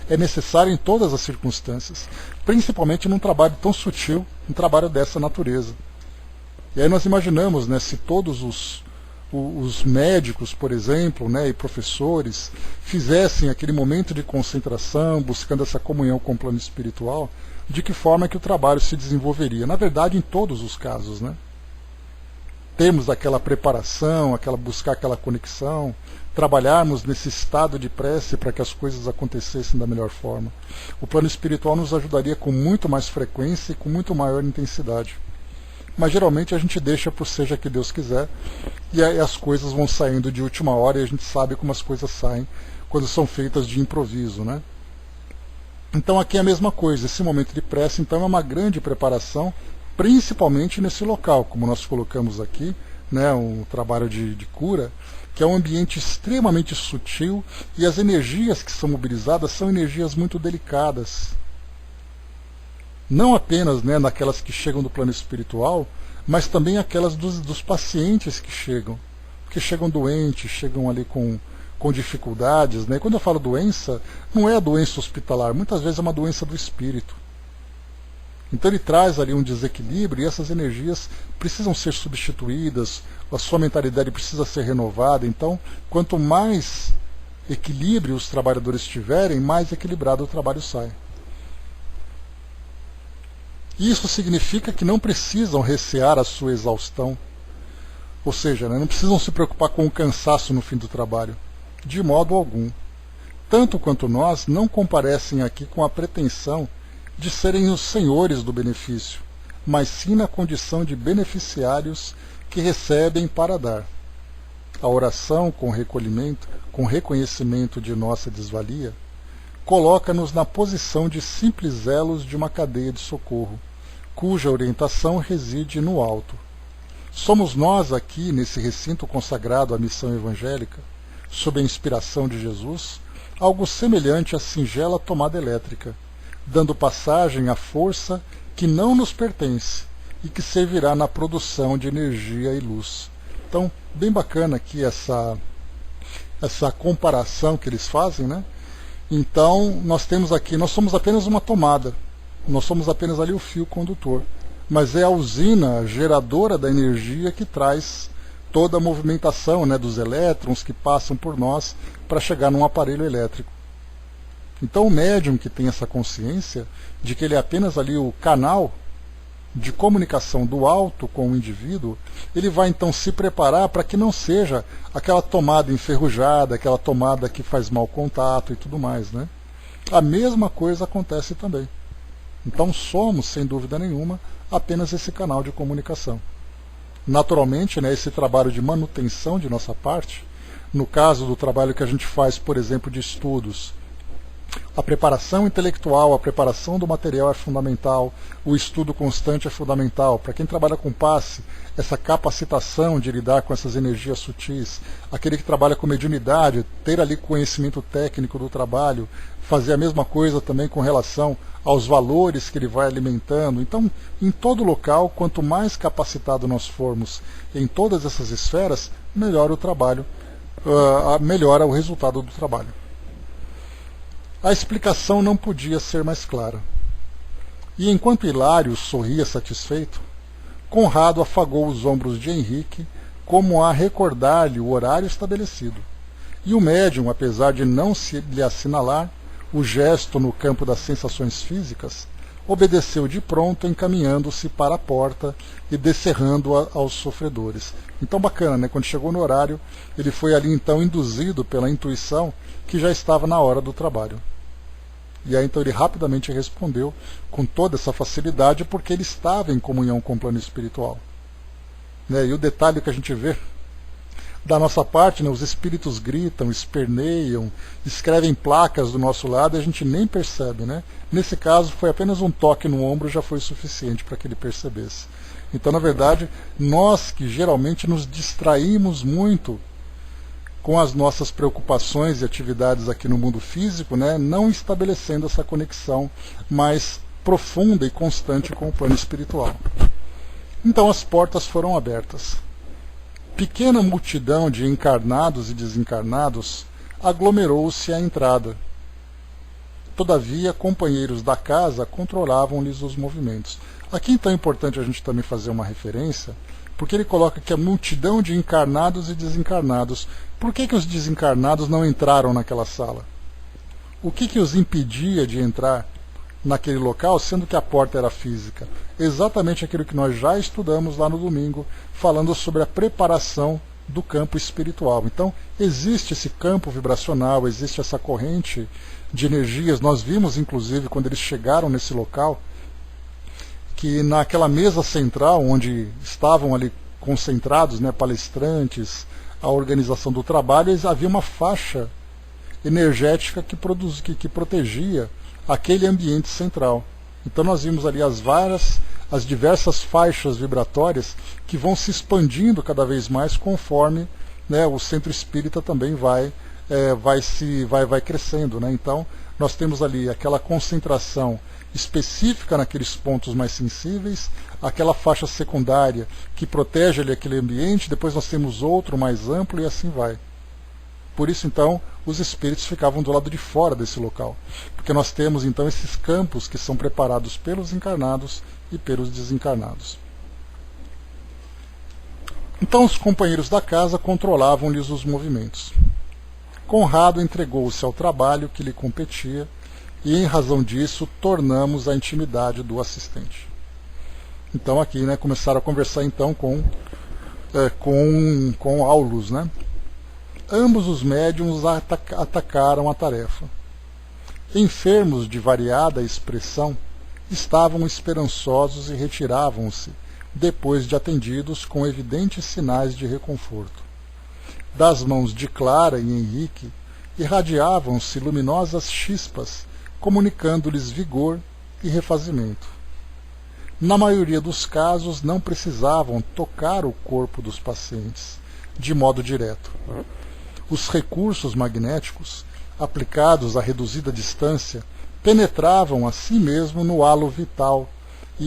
é necessário em todas as circunstâncias, principalmente num trabalho tão sutil, um trabalho dessa natureza. E aí nós imaginamos, né, se todos os médicos, por exemplo, né, e professores fizessem aquele momento de concentração, buscando essa comunhão com o plano espiritual, de que forma que o trabalho se desenvolveria. Na verdade, em todos os casos, né? Temos aquela preparação, buscar aquela conexão, trabalharmos nesse estado de prece para que as coisas acontecessem da melhor forma. O plano espiritual nos ajudaria com muito mais frequência e com muito maior intensidade. Mas geralmente a gente deixa por seja que Deus quiser, e aí as coisas vão saindo de última hora, e a gente sabe como as coisas saem quando são feitas de improviso, né? Então aqui é a mesma coisa, esse momento de prece então é uma grande preparação, principalmente nesse local, como nós colocamos aqui, né, um trabalho de cura, que é um ambiente extremamente sutil, e as energias que são mobilizadas são energias muito delicadas. Não apenas, né, naquelas que chegam do plano espiritual, mas também aquelas dos pacientes que chegam doentes, chegam ali com dificuldades, né? Quando eu falo doença, não é a doença hospitalar, muitas vezes é uma doença do espírito. Então ele traz ali um desequilíbrio e essas energias precisam ser substituídas, a sua mentalidade precisa ser renovada. Então, quanto mais equilíbrio os trabalhadores tiverem, mais equilibrado o trabalho sai. Isso significa que não precisam recear a sua exaustão, ou seja, né, não precisam se preocupar com o cansaço no fim do trabalho, de modo algum. Tanto quanto nós, não comparecem aqui com a pretensão de serem os senhores do benefício, mas sim na condição de beneficiários que recebem para dar. A oração, com recolhimento, com reconhecimento de nossa desvalia, coloca-nos na posição de simples elos de uma cadeia de socorro, cuja orientação reside no alto. Somos nós aqui, nesse recinto consagrado à missão evangélica, sob a inspiração de Jesus, algo semelhante à singela tomada elétrica, dando passagem à força que não nos pertence e que servirá na produção de energia e luz. Então, bem bacana aqui essa comparação que eles fazem, né? Então, nós somos apenas uma tomada, nós somos apenas ali o fio condutor, mas é a usina geradora da energia que traz toda a movimentação, né, dos elétrons que passam por nós para chegar num aparelho elétrico. Então o médium que tem essa consciência de que ele é apenas ali o canal de comunicação do alto com o indivíduo, ele vai então se preparar para que não seja aquela tomada enferrujada, aquela tomada que faz mau contato e tudo mais, né? A mesma coisa acontece também. Então somos, sem dúvida nenhuma, apenas esse canal de comunicação. Naturalmente, né, esse trabalho de manutenção de nossa parte, no caso do trabalho que a gente faz, por exemplo, de estudos, a preparação intelectual, a preparação do material é fundamental, o estudo constante é fundamental. Para quem trabalha com passe, essa capacitação de lidar com essas energias sutis, aquele que trabalha com mediunidade, ter ali conhecimento técnico do trabalho, fazer a mesma coisa também com relação aos valores que ele vai alimentando. Então, em todo local, quanto mais capacitado nós formos em todas essas esferas, melhora o trabalho, melhora o resultado do trabalho. A explicação não podia ser mais clara. E enquanto Hilário sorria satisfeito, Conrado afagou os ombros de Henrique, como a recordar-lhe o horário estabelecido. E o médium, apesar de não se lhe assinalar o gesto no campo das sensações físicas, obedeceu de pronto, encaminhando-se para a porta e descerrando-a aos sofredores. Então bacana, né? Quando chegou no horário, ele foi ali então induzido pela intuição que já estava na hora do trabalho. E aí então ele rapidamente respondeu com toda essa facilidade, porque ele estava em comunhão com o plano espiritual. Né? E o detalhe que a gente vê da nossa parte, né, os espíritos gritam, esperneiam, escrevem placas do nosso lado e a gente nem percebe. Né? Nesse caso, foi apenas um toque no ombro, já foi suficiente para que ele percebesse. Então, na verdade, nós que geralmente nos distraímos muito com as nossas preocupações e atividades aqui no mundo físico, né, não estabelecendo essa conexão mais profunda e constante com o plano espiritual. Então as portas foram abertas. Pequena multidão de encarnados e desencarnados aglomerou-se à entrada. Todavia, companheiros da casa controlavam-lhes os movimentos. Aqui então é importante a gente também fazer uma referência, porque ele coloca que a multidão de encarnados e desencarnados. Por que os desencarnados não entraram naquela sala? O que os impedia de entrar naquele local, sendo que a porta era física? Exatamente aquilo que nós já estudamos lá no domingo, falando sobre a preparação do campo espiritual. Então, existe esse campo vibracional, existe essa corrente de energias. Nós vimos, inclusive, quando eles chegaram nesse local, que naquela mesa central, onde estavam ali concentrados, né, palestrantes, a organização do trabalho, havia uma faixa energética que protegia aquele ambiente central. Então nós vimos ali as diversas faixas vibratórias que vão se expandindo cada vez mais conforme, né, o centro espírita também vai crescendo. Né? Então nós temos ali aquela concentração específica naqueles pontos mais sensíveis, aquela faixa secundária que protege ali aquele ambiente, depois nós temos outro mais amplo e assim vai. Por isso, então, os espíritos ficavam do lado de fora desse local, porque nós temos, então, esses campos que são preparados pelos encarnados e pelos desencarnados. Então, os companheiros da casa controlavam-lhes os movimentos. Conrado entregou-se ao trabalho que lhe competia e, em razão disso, tornamos a intimidade do assistente. Então, aqui, né, começaram a conversar, então, com Aulus, né? Ambos os médiuns atacaram a tarefa. Enfermos de variada expressão, estavam esperançosos e retiravam-se, depois de atendidos com evidentes sinais de reconforto. Das mãos de Clara e Henrique irradiavam-se luminosas chispas, comunicando-lhes vigor e refazimento. Na maioria dos casos, não precisavam tocar o corpo dos pacientes, de modo direto. Os recursos magnéticos, aplicados a reduzida distância, penetravam a si mesmo no halo vital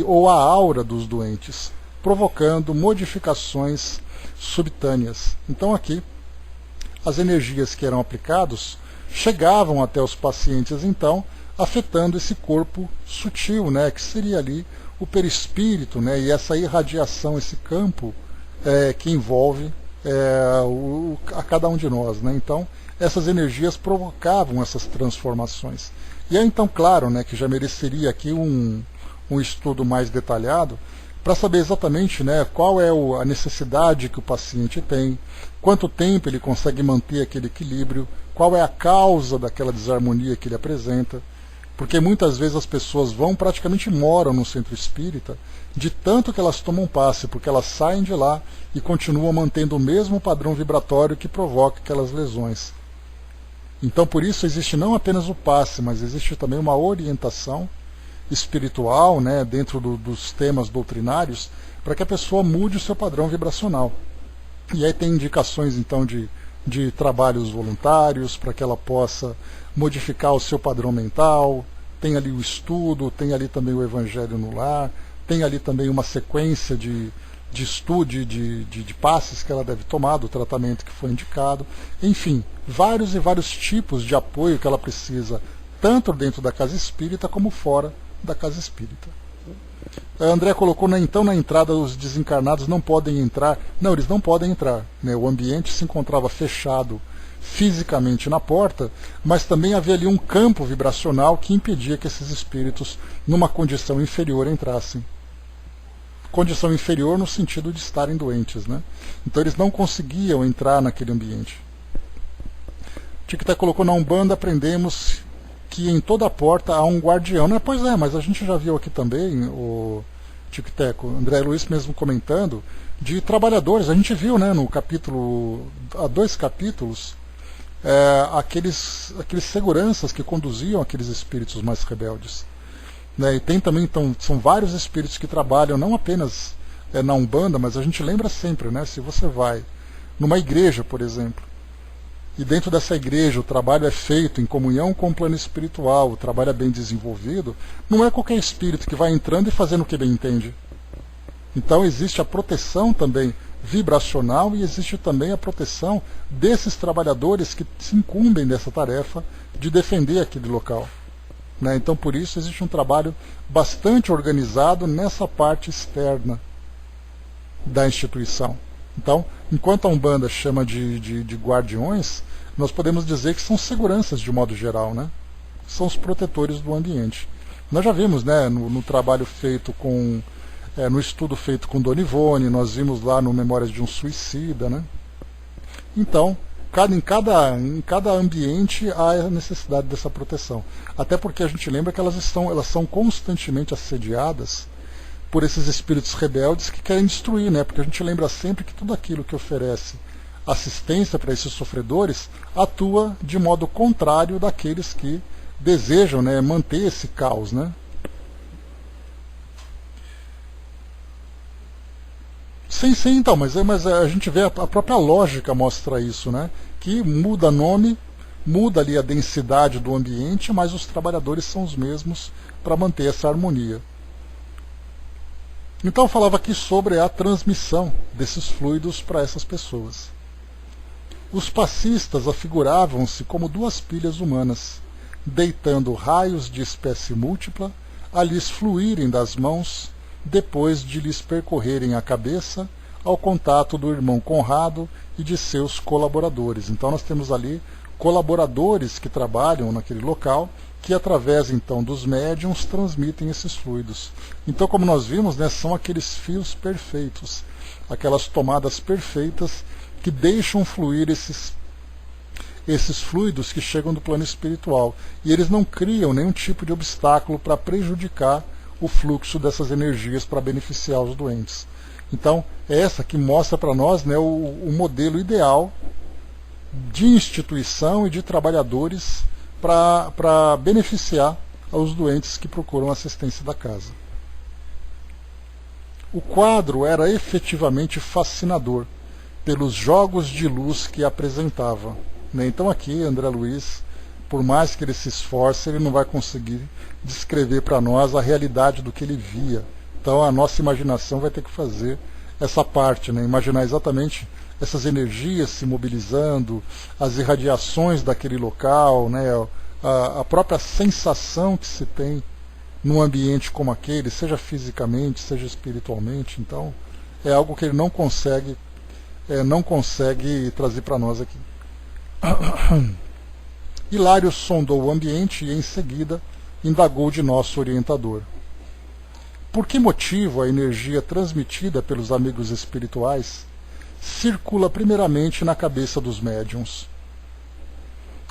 ou a aura dos doentes, provocando modificações subtâneas. Então aqui, as energias que eram aplicadas chegavam até os pacientes, então, afetando esse corpo sutil, né, que seria ali o perispírito, né, e essa irradiação, esse campo que envolve a cada um de nós. Né? Então, essas energias provocavam essas transformações. E é então claro, né, que já mereceria aqui um estudo mais detalhado para saber exatamente, né, qual é a necessidade que o paciente tem, quanto tempo ele consegue manter aquele equilíbrio, qual é a causa daquela desarmonia que ele apresenta. Porque muitas vezes as pessoas praticamente moram no centro espírita, de tanto que elas tomam passe, porque elas saem de lá e continuam mantendo o mesmo padrão vibratório que provoca aquelas lesões. Então, por isso, existe não apenas o passe, mas existe também uma orientação espiritual, né, dentro dos temas doutrinários, para que a pessoa mude o seu padrão vibracional. E aí tem indicações, então, de trabalhos voluntários, para que ela possa modificar o seu padrão mental. Tem ali o estudo, tem ali também o Evangelho no Lar, tem ali também uma sequência de estudo, de passes que ela deve tomar, do tratamento que foi indicado. Enfim, vários e vários tipos de apoio que ela precisa tanto dentro da casa espírita como fora da casa espírita. André colocou, então na entrada os desencarnados não podem entrar. Não, eles não podem entrar, né? O ambiente se encontrava fechado fisicamente na porta, mas também havia ali um campo vibracional que impedia que esses espíritos, numa condição inferior, entrassem. Condição inferior no sentido de estarem doentes, né? Então eles não conseguiam entrar naquele ambiente. Tic-Tac colocou, na Umbanda aprendemos que em toda porta há um guardião, né? Pois é, mas a gente já viu aqui também, o Tic-Tac, o André Luiz mesmo comentando, de trabalhadores. A gente viu, né, no capítulo, há 2 capítulos, aqueles seguranças que conduziam aqueles espíritos mais rebeldes. Né? E tem também, então, são vários espíritos que trabalham não apenas na Umbanda, mas a gente lembra sempre, né, se você vai numa igreja, por exemplo, e dentro dessa igreja o trabalho é feito em comunhão com o plano espiritual, o trabalho é bem desenvolvido, não é qualquer espírito que vai entrando e fazendo o que bem entende. Então existe a proteção também vibracional e existe também a proteção desses trabalhadores que se incumbem dessa tarefa de defender aquele local. Né? Então por isso existe um trabalho bastante organizado nessa parte externa da instituição. Então, enquanto a Umbanda chama de guardiões, nós podemos dizer que são seguranças de modo geral, né? São os protetores do ambiente. Nós já vimos, né, no trabalho feito com, no estudo feito com Dona Ivone, nós vimos lá no Memórias de um Suicida, né? Então, em cada ambiente há a necessidade dessa proteção. Até porque a gente lembra que elas são constantemente assediadas por esses espíritos rebeldes que querem destruir, né? Porque a gente lembra sempre que tudo aquilo que oferece assistência para esses sofredores atua de modo contrário daqueles que desejam, né, manter esse caos, né? Sim, então, mas a gente vê a própria lógica mostra isso, né? Que muda nome, muda ali a densidade do ambiente, mas os trabalhadores são os mesmos para manter essa harmonia. Então eu falava aqui sobre a transmissão desses fluidos para essas pessoas. Os passistas afiguravam-se como 2 pilhas humanas, deitando raios de espécie múltipla a lhes fluírem das mãos, depois de lhes percorrerem a cabeça, ao contato do irmão Conrado e de seus colaboradores. Então nós temos ali colaboradores que trabalham naquele local, que através então dos médiums transmitem esses fluidos. Então, como nós vimos, né, são aqueles fios perfeitos, aquelas tomadas perfeitas que deixam fluir esses fluidos que chegam do plano espiritual. E eles não criam nenhum tipo de obstáculo para prejudicar o fluxo dessas energias para beneficiar os doentes. Então, é essa que mostra para nós, né, o modelo ideal de instituição e de trabalhadores para beneficiar aos doentes que procuram assistência da casa. O quadro era efetivamente fascinador pelos jogos de luz que apresentava. Né? Então aqui, André Luiz, por mais que ele se esforce, ele não vai conseguir descrever para nós a realidade do que ele via. Então a nossa imaginação vai ter que fazer essa parte, né? Imaginar exatamente essas energias se mobilizando, as irradiações daquele local, né? A própria sensação que se tem num ambiente como aquele, seja fisicamente, seja espiritualmente. Então é algo que ele não consegue trazer para nós aqui. Hilário sondou o ambiente e em seguida indagou de nosso orientador: por que motivo a energia transmitida pelos amigos espirituais circula primeiramente na cabeça dos médiuns?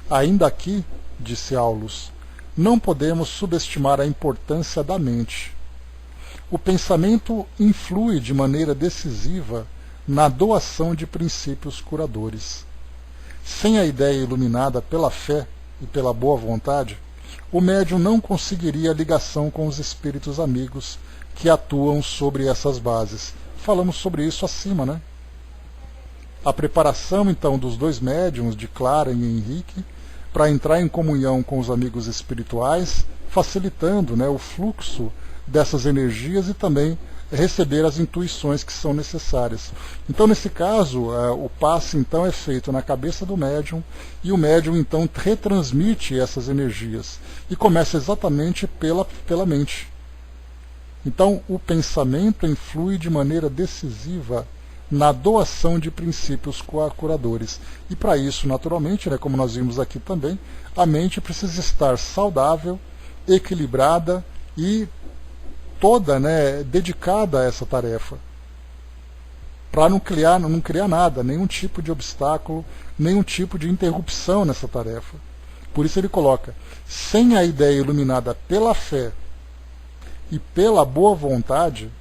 Ainda aqui, disse Aulus, não podemos subestimar a importância da mente. O pensamento influi de maneira decisiva na doação de princípios curadores. Sem a ideia iluminada pela fé e pela boa vontade, o médium não conseguiria ligação com os espíritos amigos que atuam sobre essas bases. Falamos sobre isso acima, né? A preparação, então, dos 2 médiuns, de Clara e Henrique, para entrar em comunhão com os amigos espirituais, facilitando, né, o fluxo dessas energias e também receber as intuições que são necessárias. Então, nesse caso, o passe então é feito na cabeça do médium, e o médium então retransmite essas energias, e começa exatamente pela mente. Então, o pensamento influi de maneira decisiva na doação de princípios curadores. E para isso, naturalmente, né, como nós vimos aqui também, a mente precisa estar saudável, equilibrada e toda, né, dedicada a essa tarefa, para não criar nada, nenhum tipo de obstáculo, nenhum tipo de interrupção nessa tarefa. Por isso ele coloca, sem a ideia iluminada pela fé e pela boa vontade,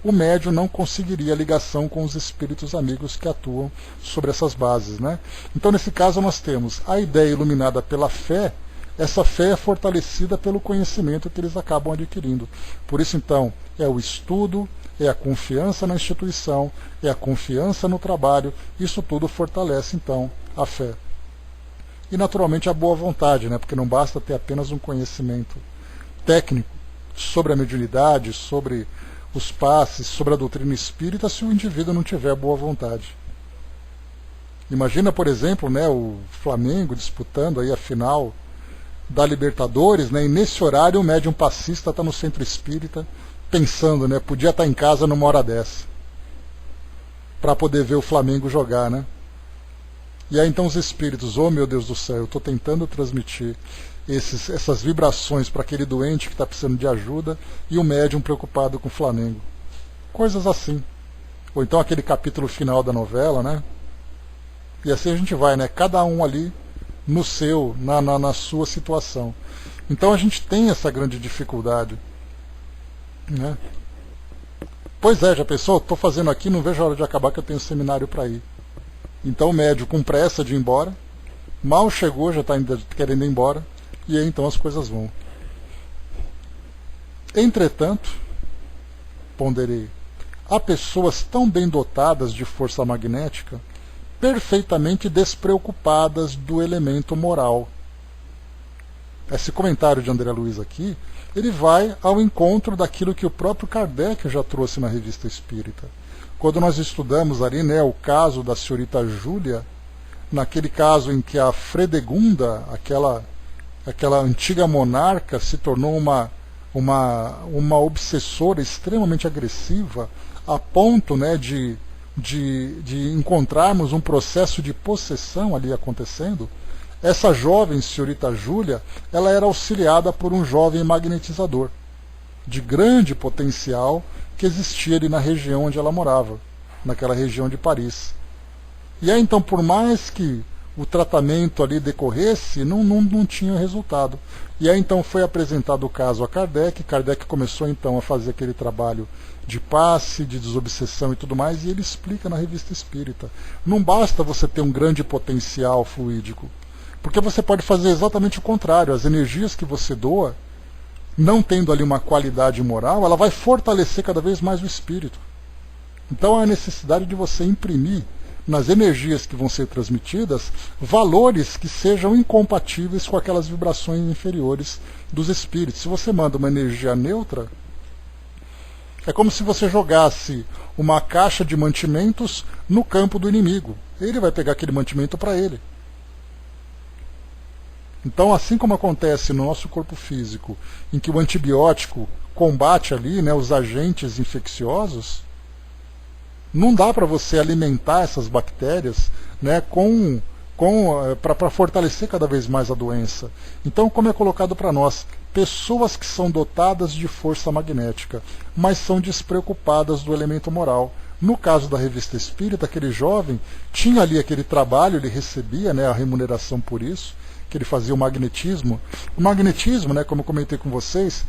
o médium não conseguiria ligação com os espíritos amigos que atuam sobre essas bases, né? Então, nesse caso, nós temos a ideia iluminada pela fé. Essa fé é fortalecida pelo conhecimento que eles acabam adquirindo. Por isso, então, é o estudo, é a confiança na instituição, é a confiança no trabalho. Isso tudo fortalece, então, a fé. E, naturalmente, a boa vontade, né? Porque não basta ter apenas um conhecimento técnico sobre a mediunidade, sobre os passes, sobre a doutrina espírita, se o indivíduo não tiver boa vontade. Imagina, por exemplo, né, o Flamengo disputando aí a final da Libertadores, né, e nesse horário o médium passista está no centro espírita, pensando, né, podia estar em casa numa hora dessa, para poder ver o Flamengo jogar, né? E aí então os espíritos, oh meu Deus do céu, eu estou tentando transmitir essas vibrações para aquele doente que está precisando de ajuda, e o médium preocupado com o Flamengo. Coisas assim. Ou então aquele capítulo final da novela, né? E assim a gente vai, né? Cada um ali na sua situação. Então a gente tem essa grande dificuldade, né? Pois é, já pensou? Estou fazendo aqui, não vejo a hora de acabar que eu tenho seminário para ir. Então o médium com pressa de ir embora, mal chegou, já está querendo ir embora, e aí então as coisas vão. Entretanto, ponderei, há pessoas tão bem dotadas de força magnética, perfeitamente despreocupadas do elemento moral. Esse comentário de André Luiz aqui, ele vai ao encontro daquilo que o próprio Kardec já trouxe na Revista Espírita. Quando nós estudamos ali, né, o caso da senhorita Júlia, naquele caso em que a Fredegunda, aquela antiga monarca, se tornou uma obsessora extremamente agressiva, a ponto, né, de encontrarmos um processo de possessão ali acontecendo. Essa jovem senhorita Júlia, ela era auxiliada por um jovem magnetizador, de grande potencial, que existia ali na região onde ela morava, naquela região de Paris. E aí então, por mais que o tratamento ali decorresse, não tinha resultado. E aí então foi apresentado o caso a Kardec. Kardec começou então a fazer aquele trabalho de passe, de desobsessão e tudo mais, e ele explica na Revista Espírita. Não basta você ter um grande potencial fluídico, porque você pode fazer exatamente o contrário. As energias que você doa, não tendo ali uma qualidade moral, ela vai fortalecer cada vez mais o espírito. Então há a necessidade de você imprimir nas energias que vão ser transmitidas valores que sejam incompatíveis com aquelas vibrações inferiores dos espíritos. Se você manda uma energia neutra, é como se você jogasse uma caixa de mantimentos no campo do inimigo. Ele vai pegar aquele mantimento para ele. Então, assim como acontece no nosso corpo físico, em que o antibiótico combate ali, né, os agentes infecciosos, não dá para você alimentar essas bactérias, né, para fortalecer cada vez mais a doença. Então, como é colocado para nós, pessoas que são dotadas de força magnética, mas são despreocupadas do elemento moral. No caso da Revista Espírita, aquele jovem tinha ali aquele trabalho, ele recebia, né, a remuneração por isso, que ele fazia o magnetismo. O magnetismo, né, como eu comentei com vocês,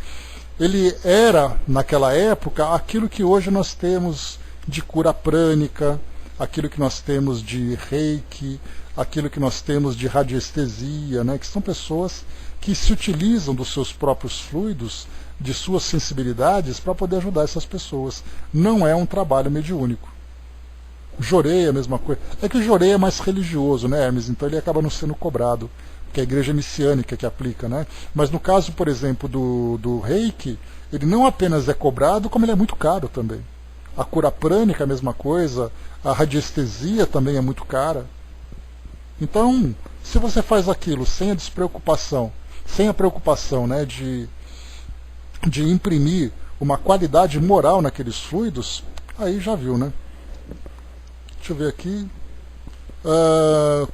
ele era, naquela época, aquilo que hoje nós temos de cura prânica, aquilo que nós temos de reiki, aquilo que nós temos de radiestesia, né, que são pessoas que se utilizam dos seus próprios fluidos, de suas sensibilidades, para poder ajudar essas pessoas. Não é um trabalho mediúnico. Jorei é a mesma coisa. É que o Jorei é mais religioso, né, Hermes? Então ele acaba não sendo cobrado. que é a igreja messiânica que aplica, né? Mas no caso, por exemplo, do Reiki, ele não apenas é cobrado, como ele é muito caro também. A cura prânica é a mesma coisa, a radiestesia também é muito cara. Então, se você faz aquilo sem a despreocupação, sem a preocupação, né, de imprimir uma qualidade moral naqueles fluidos, aí já viu, né? Deixa eu ver aqui.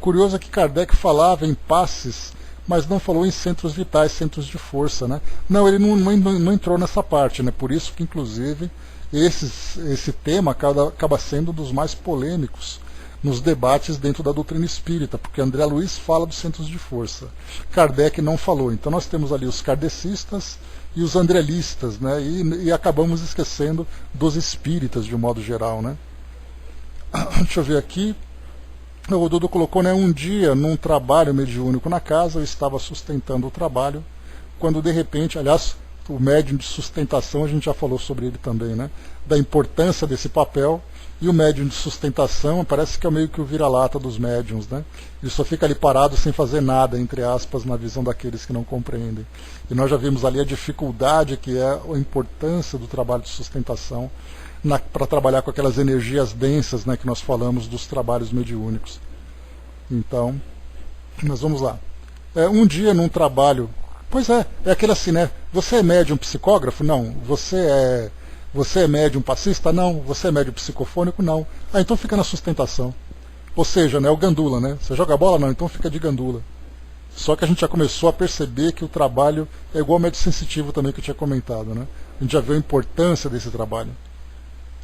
Curioso é que Kardec falava em passes, mas não falou em centros vitais, centros de força, né? Não, ele não entrou nessa parte, né? Por isso que, inclusive, esse tema acaba sendo um dos mais polêmicos nos debates dentro da doutrina espírita, porque André Luiz fala dos centros de força. Kardec não falou. Então nós temos ali os kardecistas e os andrelistas, né? E acabamos esquecendo dos espíritas de um modo geral, né? Deixa eu ver aqui. O Dudu colocou, né, um dia, num trabalho mediúnico na casa, eu estava sustentando o trabalho, quando de repente, aliás, o médium de sustentação, a gente já falou sobre ele também, né, da importância desse papel, e o médium de sustentação parece que é meio que o vira-lata dos médiums, né? Ele só fica ali parado sem fazer nada, entre aspas, na visão daqueles que não compreendem. E nós já vimos ali a dificuldade que é a importância do trabalho de sustentação para trabalhar com aquelas energias densas, né, que nós falamos dos trabalhos mediúnicos. Então, nós vamos lá. Um dia num trabalho... Pois é aquele assim, né? Você é médium psicógrafo? Não. Você é médium passista? Não. Você é médium psicofônico? Não. Então fica na sustentação. Ou seja, né, o gandula, né? Você joga bola? Não, então fica de gandula. Só que a gente já começou a perceber que o trabalho é igual ao médio sensitivo também que eu tinha comentado, né? A gente já viu a importância desse trabalho.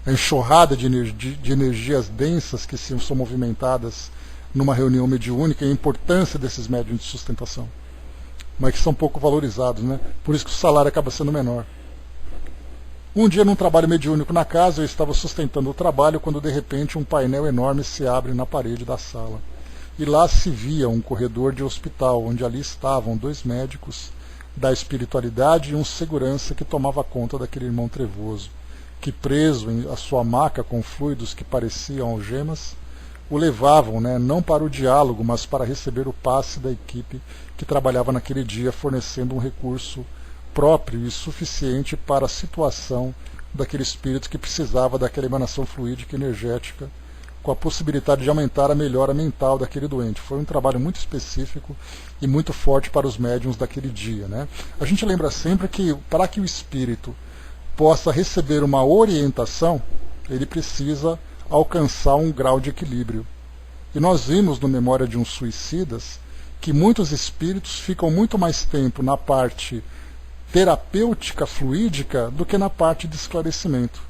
A enxurrada de energias densas que são movimentadas numa reunião mediúnica e a importância desses médiuns de sustentação. Mas que são pouco valorizados, né? Por isso que o salário acaba sendo menor. Um dia, num trabalho mediúnico na casa, eu estava sustentando o trabalho quando, de repente, um painel enorme se abre na parede da sala. E lá se via um corredor de hospital, onde ali estavam 2 médicos da espiritualidade e um segurança que tomava conta daquele irmão trevoso, que, preso à sua maca com fluidos que pareciam algemas, o levavam, né, não para o diálogo, mas para receber o passe da equipe que trabalhava naquele dia, fornecendo um recurso próprio e suficiente para a situação daquele espírito que precisava daquela emanação fluídica e energética, com a possibilidade de aumentar a melhora mental daquele doente. Foi um trabalho muito específico e muito forte para os médiuns daquele dia, né? A gente lembra sempre que, para que o espírito possa receber uma orientação, ele precisa alcançar um grau de equilíbrio. E nós vimos no Memória de uns Suicidas que muitos espíritos ficam muito mais tempo na parte terapêutica fluídica do que na parte de esclarecimento.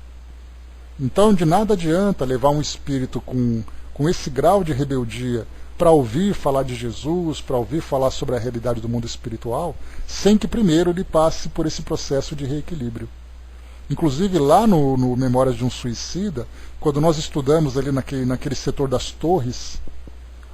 Então de nada adianta levar um espírito com esse grau de rebeldia para ouvir falar de Jesus, para ouvir falar sobre a realidade do mundo espiritual, sem que primeiro ele passe por esse processo de reequilíbrio. Inclusive lá no Memórias de um Suicida, quando nós estudamos ali naquele setor das torres,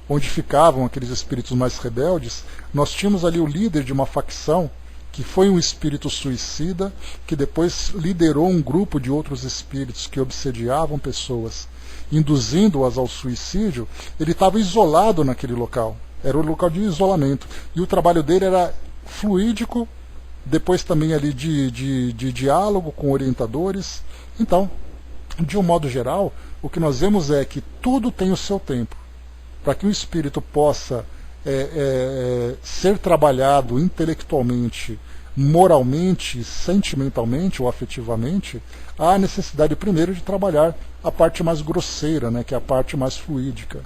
onde ficavam aqueles espíritos mais rebeldes, nós tínhamos ali o líder de uma facção, que foi um espírito suicida, que depois liderou um grupo de outros espíritos que obsediavam pessoas, induzindo-as ao suicídio. Ele estava isolado naquele local, era um local de isolamento, e o trabalho dele era fluídico, depois também ali de diálogo com orientadores. Então, de um modo geral, o que nós vemos é que tudo tem o seu tempo. Para que o espírito possa ser trabalhado intelectualmente, moralmente, sentimentalmente ou afetivamente, há necessidade primeiro de trabalhar a parte mais grosseira, né, que é a parte mais fluídica,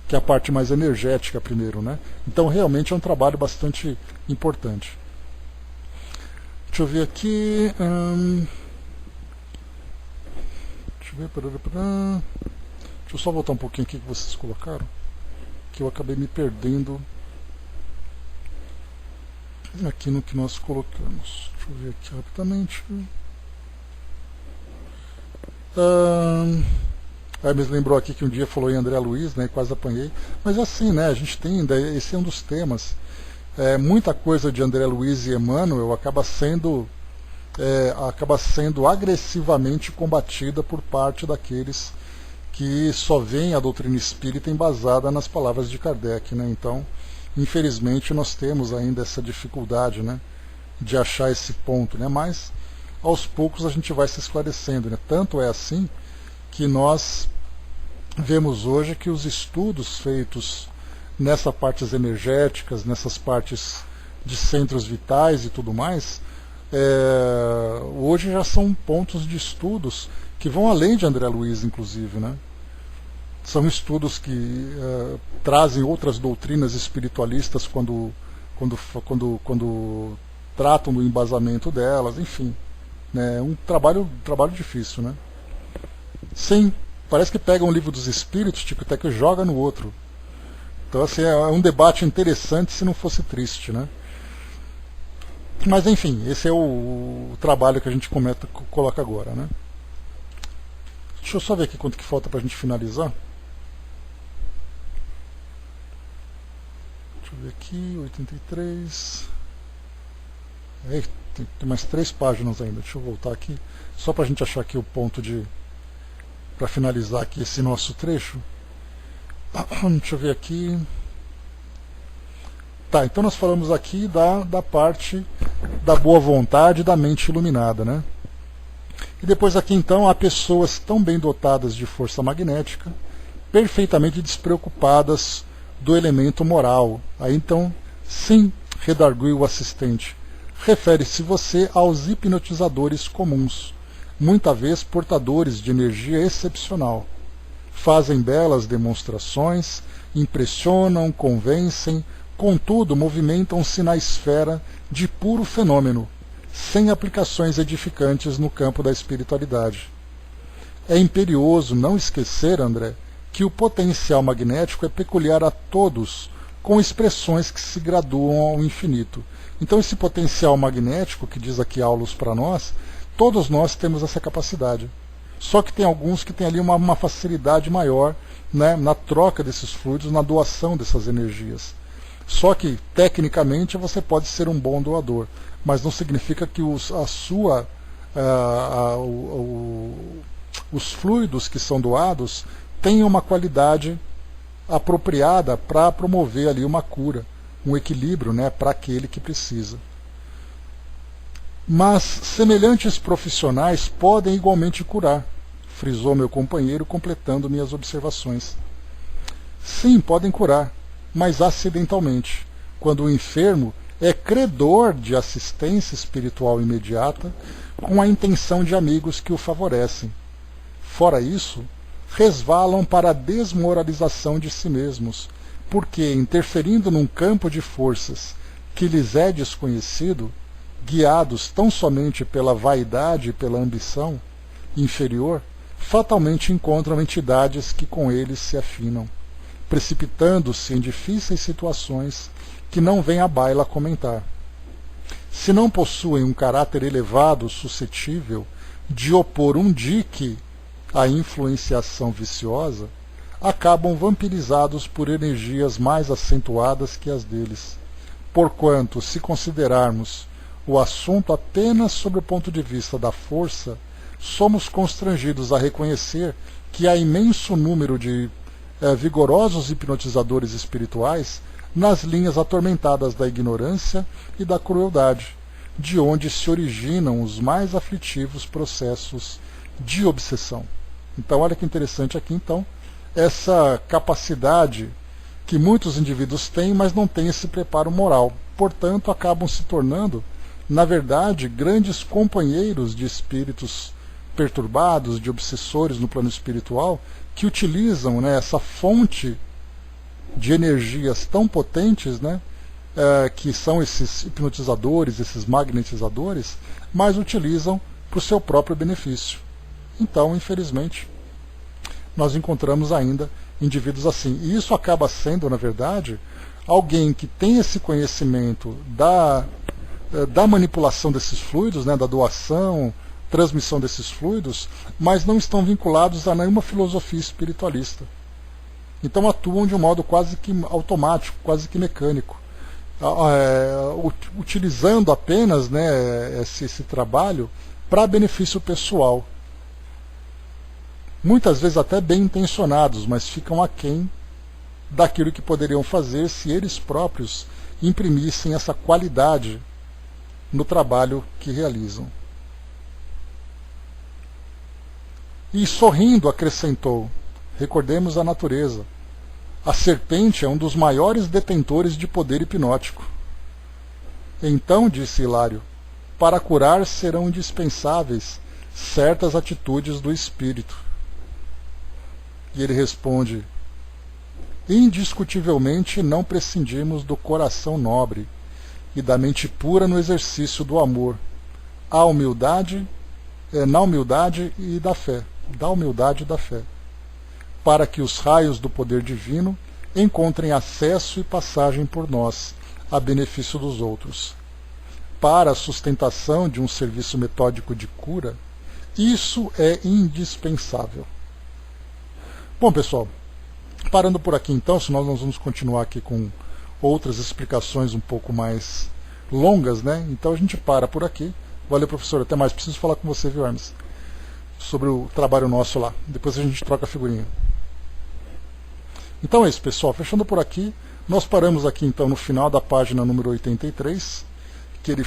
que é a parte mais energética primeiro, né? Então realmente é um trabalho bastante importante. Deixa eu ver aqui. Deixa eu ver. Deixa eu só voltar um pouquinho aqui que vocês colocaram, que eu acabei me perdendo aqui no que nós colocamos. Deixa eu ver aqui rapidamente. Me lembrou aqui que um dia falou em André Luiz, né, quase apanhei. Mas assim, né, a gente tem, esse é um dos temas. Muita coisa de André Luiz e Emmanuel acaba sendo agressivamente combatida por parte daqueles que só veem a doutrina espírita embasada nas palavras de Kardec, né? Então, Infelizmente nós temos ainda essa dificuldade, né, de achar esse ponto, né, mas aos poucos a gente vai se esclarecendo, né? Tanto é assim que nós vemos hoje que os estudos feitos nessas partes energéticas, nessas partes de centros vitais e tudo mais, hoje já são pontos de estudos que vão além de André Luiz, inclusive, né? São estudos que trazem outras doutrinas espiritualistas quando tratam do embasamento delas, enfim. É um trabalho difícil, né? Sim, parece que pega um livro dos espíritos, tipo, até que joga no outro. Então, assim, é um debate interessante se não fosse triste, né? Mas, enfim, esse é o trabalho que a gente coloca agora, né? Deixa eu só ver aqui quanto que falta pra gente finalizar. Deixa eu ver aqui, 83. Tem mais 3 páginas ainda. Deixa eu voltar aqui, só pra gente achar aqui o ponto de... para finalizar aqui esse nosso trecho. Deixa eu ver aqui. Tá, então nós falamos aqui da parte da boa vontade e da mente iluminada, né? E depois aqui então há pessoas tão bem dotadas de força magnética, perfeitamente despreocupadas do elemento moral. Aí então, sim, redarguiu o assistente, refere-se você aos hipnotizadores comuns, muitas vezes portadores de energia excepcional. Fazem belas demonstrações, impressionam, convencem, contudo movimentam-se na esfera de puro fenômeno, sem aplicações edificantes no campo da espiritualidade. É imperioso não esquecer, André, que o potencial magnético é peculiar a todos, com expressões que se graduam ao infinito. Então esse potencial magnético, que diz aqui Aulus para nós, todos nós temos essa capacidade. Só que tem alguns que têm ali uma facilidade maior, né, na troca desses fluidos, na doação dessas energias. Só que, tecnicamente, você pode ser um bom doador, mas não significa que os fluidos que são doados tenham uma qualidade apropriada para promover ali uma cura, um equilíbrio, né, para aquele que precisa. Mas semelhantes profissionais podem igualmente curar, frisou meu companheiro, completando minhas observações. Sim, podem curar, mas acidentalmente, quando o enfermo é credor de assistência espiritual imediata, com a intenção de amigos que o favorecem. Fora isso, resvalam para a desmoralização de si mesmos, porque, interferindo num campo de forças que lhes é desconhecido, guiados tão somente pela vaidade e pela ambição inferior, fatalmente encontram entidades que com eles se afinam, precipitando-se em difíceis situações que não vem à baila comentar. Se não possuem um caráter elevado suscetível de opor um dique à influenciação viciosa, acabam vampirizados por energias mais acentuadas que as deles. Porquanto, se considerarmos o assunto apenas sob o ponto de vista da força, somos constrangidos a reconhecer que há imenso número de vigorosos hipnotizadores espirituais nas linhas atormentadas da ignorância e da crueldade, de onde se originam os mais aflitivos processos de obsessão. Então, olha que interessante aqui, então, essa capacidade que muitos indivíduos têm, mas não têm esse preparo moral. Portanto, acabam se tornando, na verdade, grandes companheiros de espíritos perturbados, de obsessores no plano espiritual, que utilizam, né, essa fonte de energias tão potentes, né, que são esses hipnotizadores, esses magnetizadores, mas utilizam para o seu próprio benefício. Então, infelizmente, nós encontramos ainda indivíduos assim. E isso acaba sendo, na verdade, alguém que tem esse conhecimento da manipulação desses fluidos, né, da doação, transmissão desses fluidos, mas não estão vinculados a nenhuma filosofia espiritualista. Então atuam de um modo quase que automático, quase que mecânico, utilizando apenas, né, esse trabalho para benefício pessoal. Muitas vezes até bem intencionados, mas ficam aquém daquilo que poderiam fazer se eles próprios imprimissem essa qualidade no trabalho que realizam. E sorrindo acrescentou: recordemos a natureza. A serpente é um dos maiores detentores de poder hipnótico. Então, disse Hilário, para curar serão indispensáveis certas atitudes do espírito. E ele responde: indiscutivelmente não prescindimos do coração nobre e da mente pura no exercício do amor, na humildade e da fé, para que os raios do poder divino encontrem acesso e passagem por nós, a benefício dos outros. Para a sustentação de um serviço metódico de cura, isso é indispensável. Bom, pessoal, parando por aqui então, senão nós vamos continuar aqui com outras explicações um pouco mais longas, né? Então a gente para por aqui. Valeu, professor, até mais. Preciso falar com você, viu, Hermes, sobre o trabalho nosso lá. Depois a gente troca a figurinha. Então é isso, pessoal. Fechando por aqui, nós paramos aqui então no final da página número 83, que ele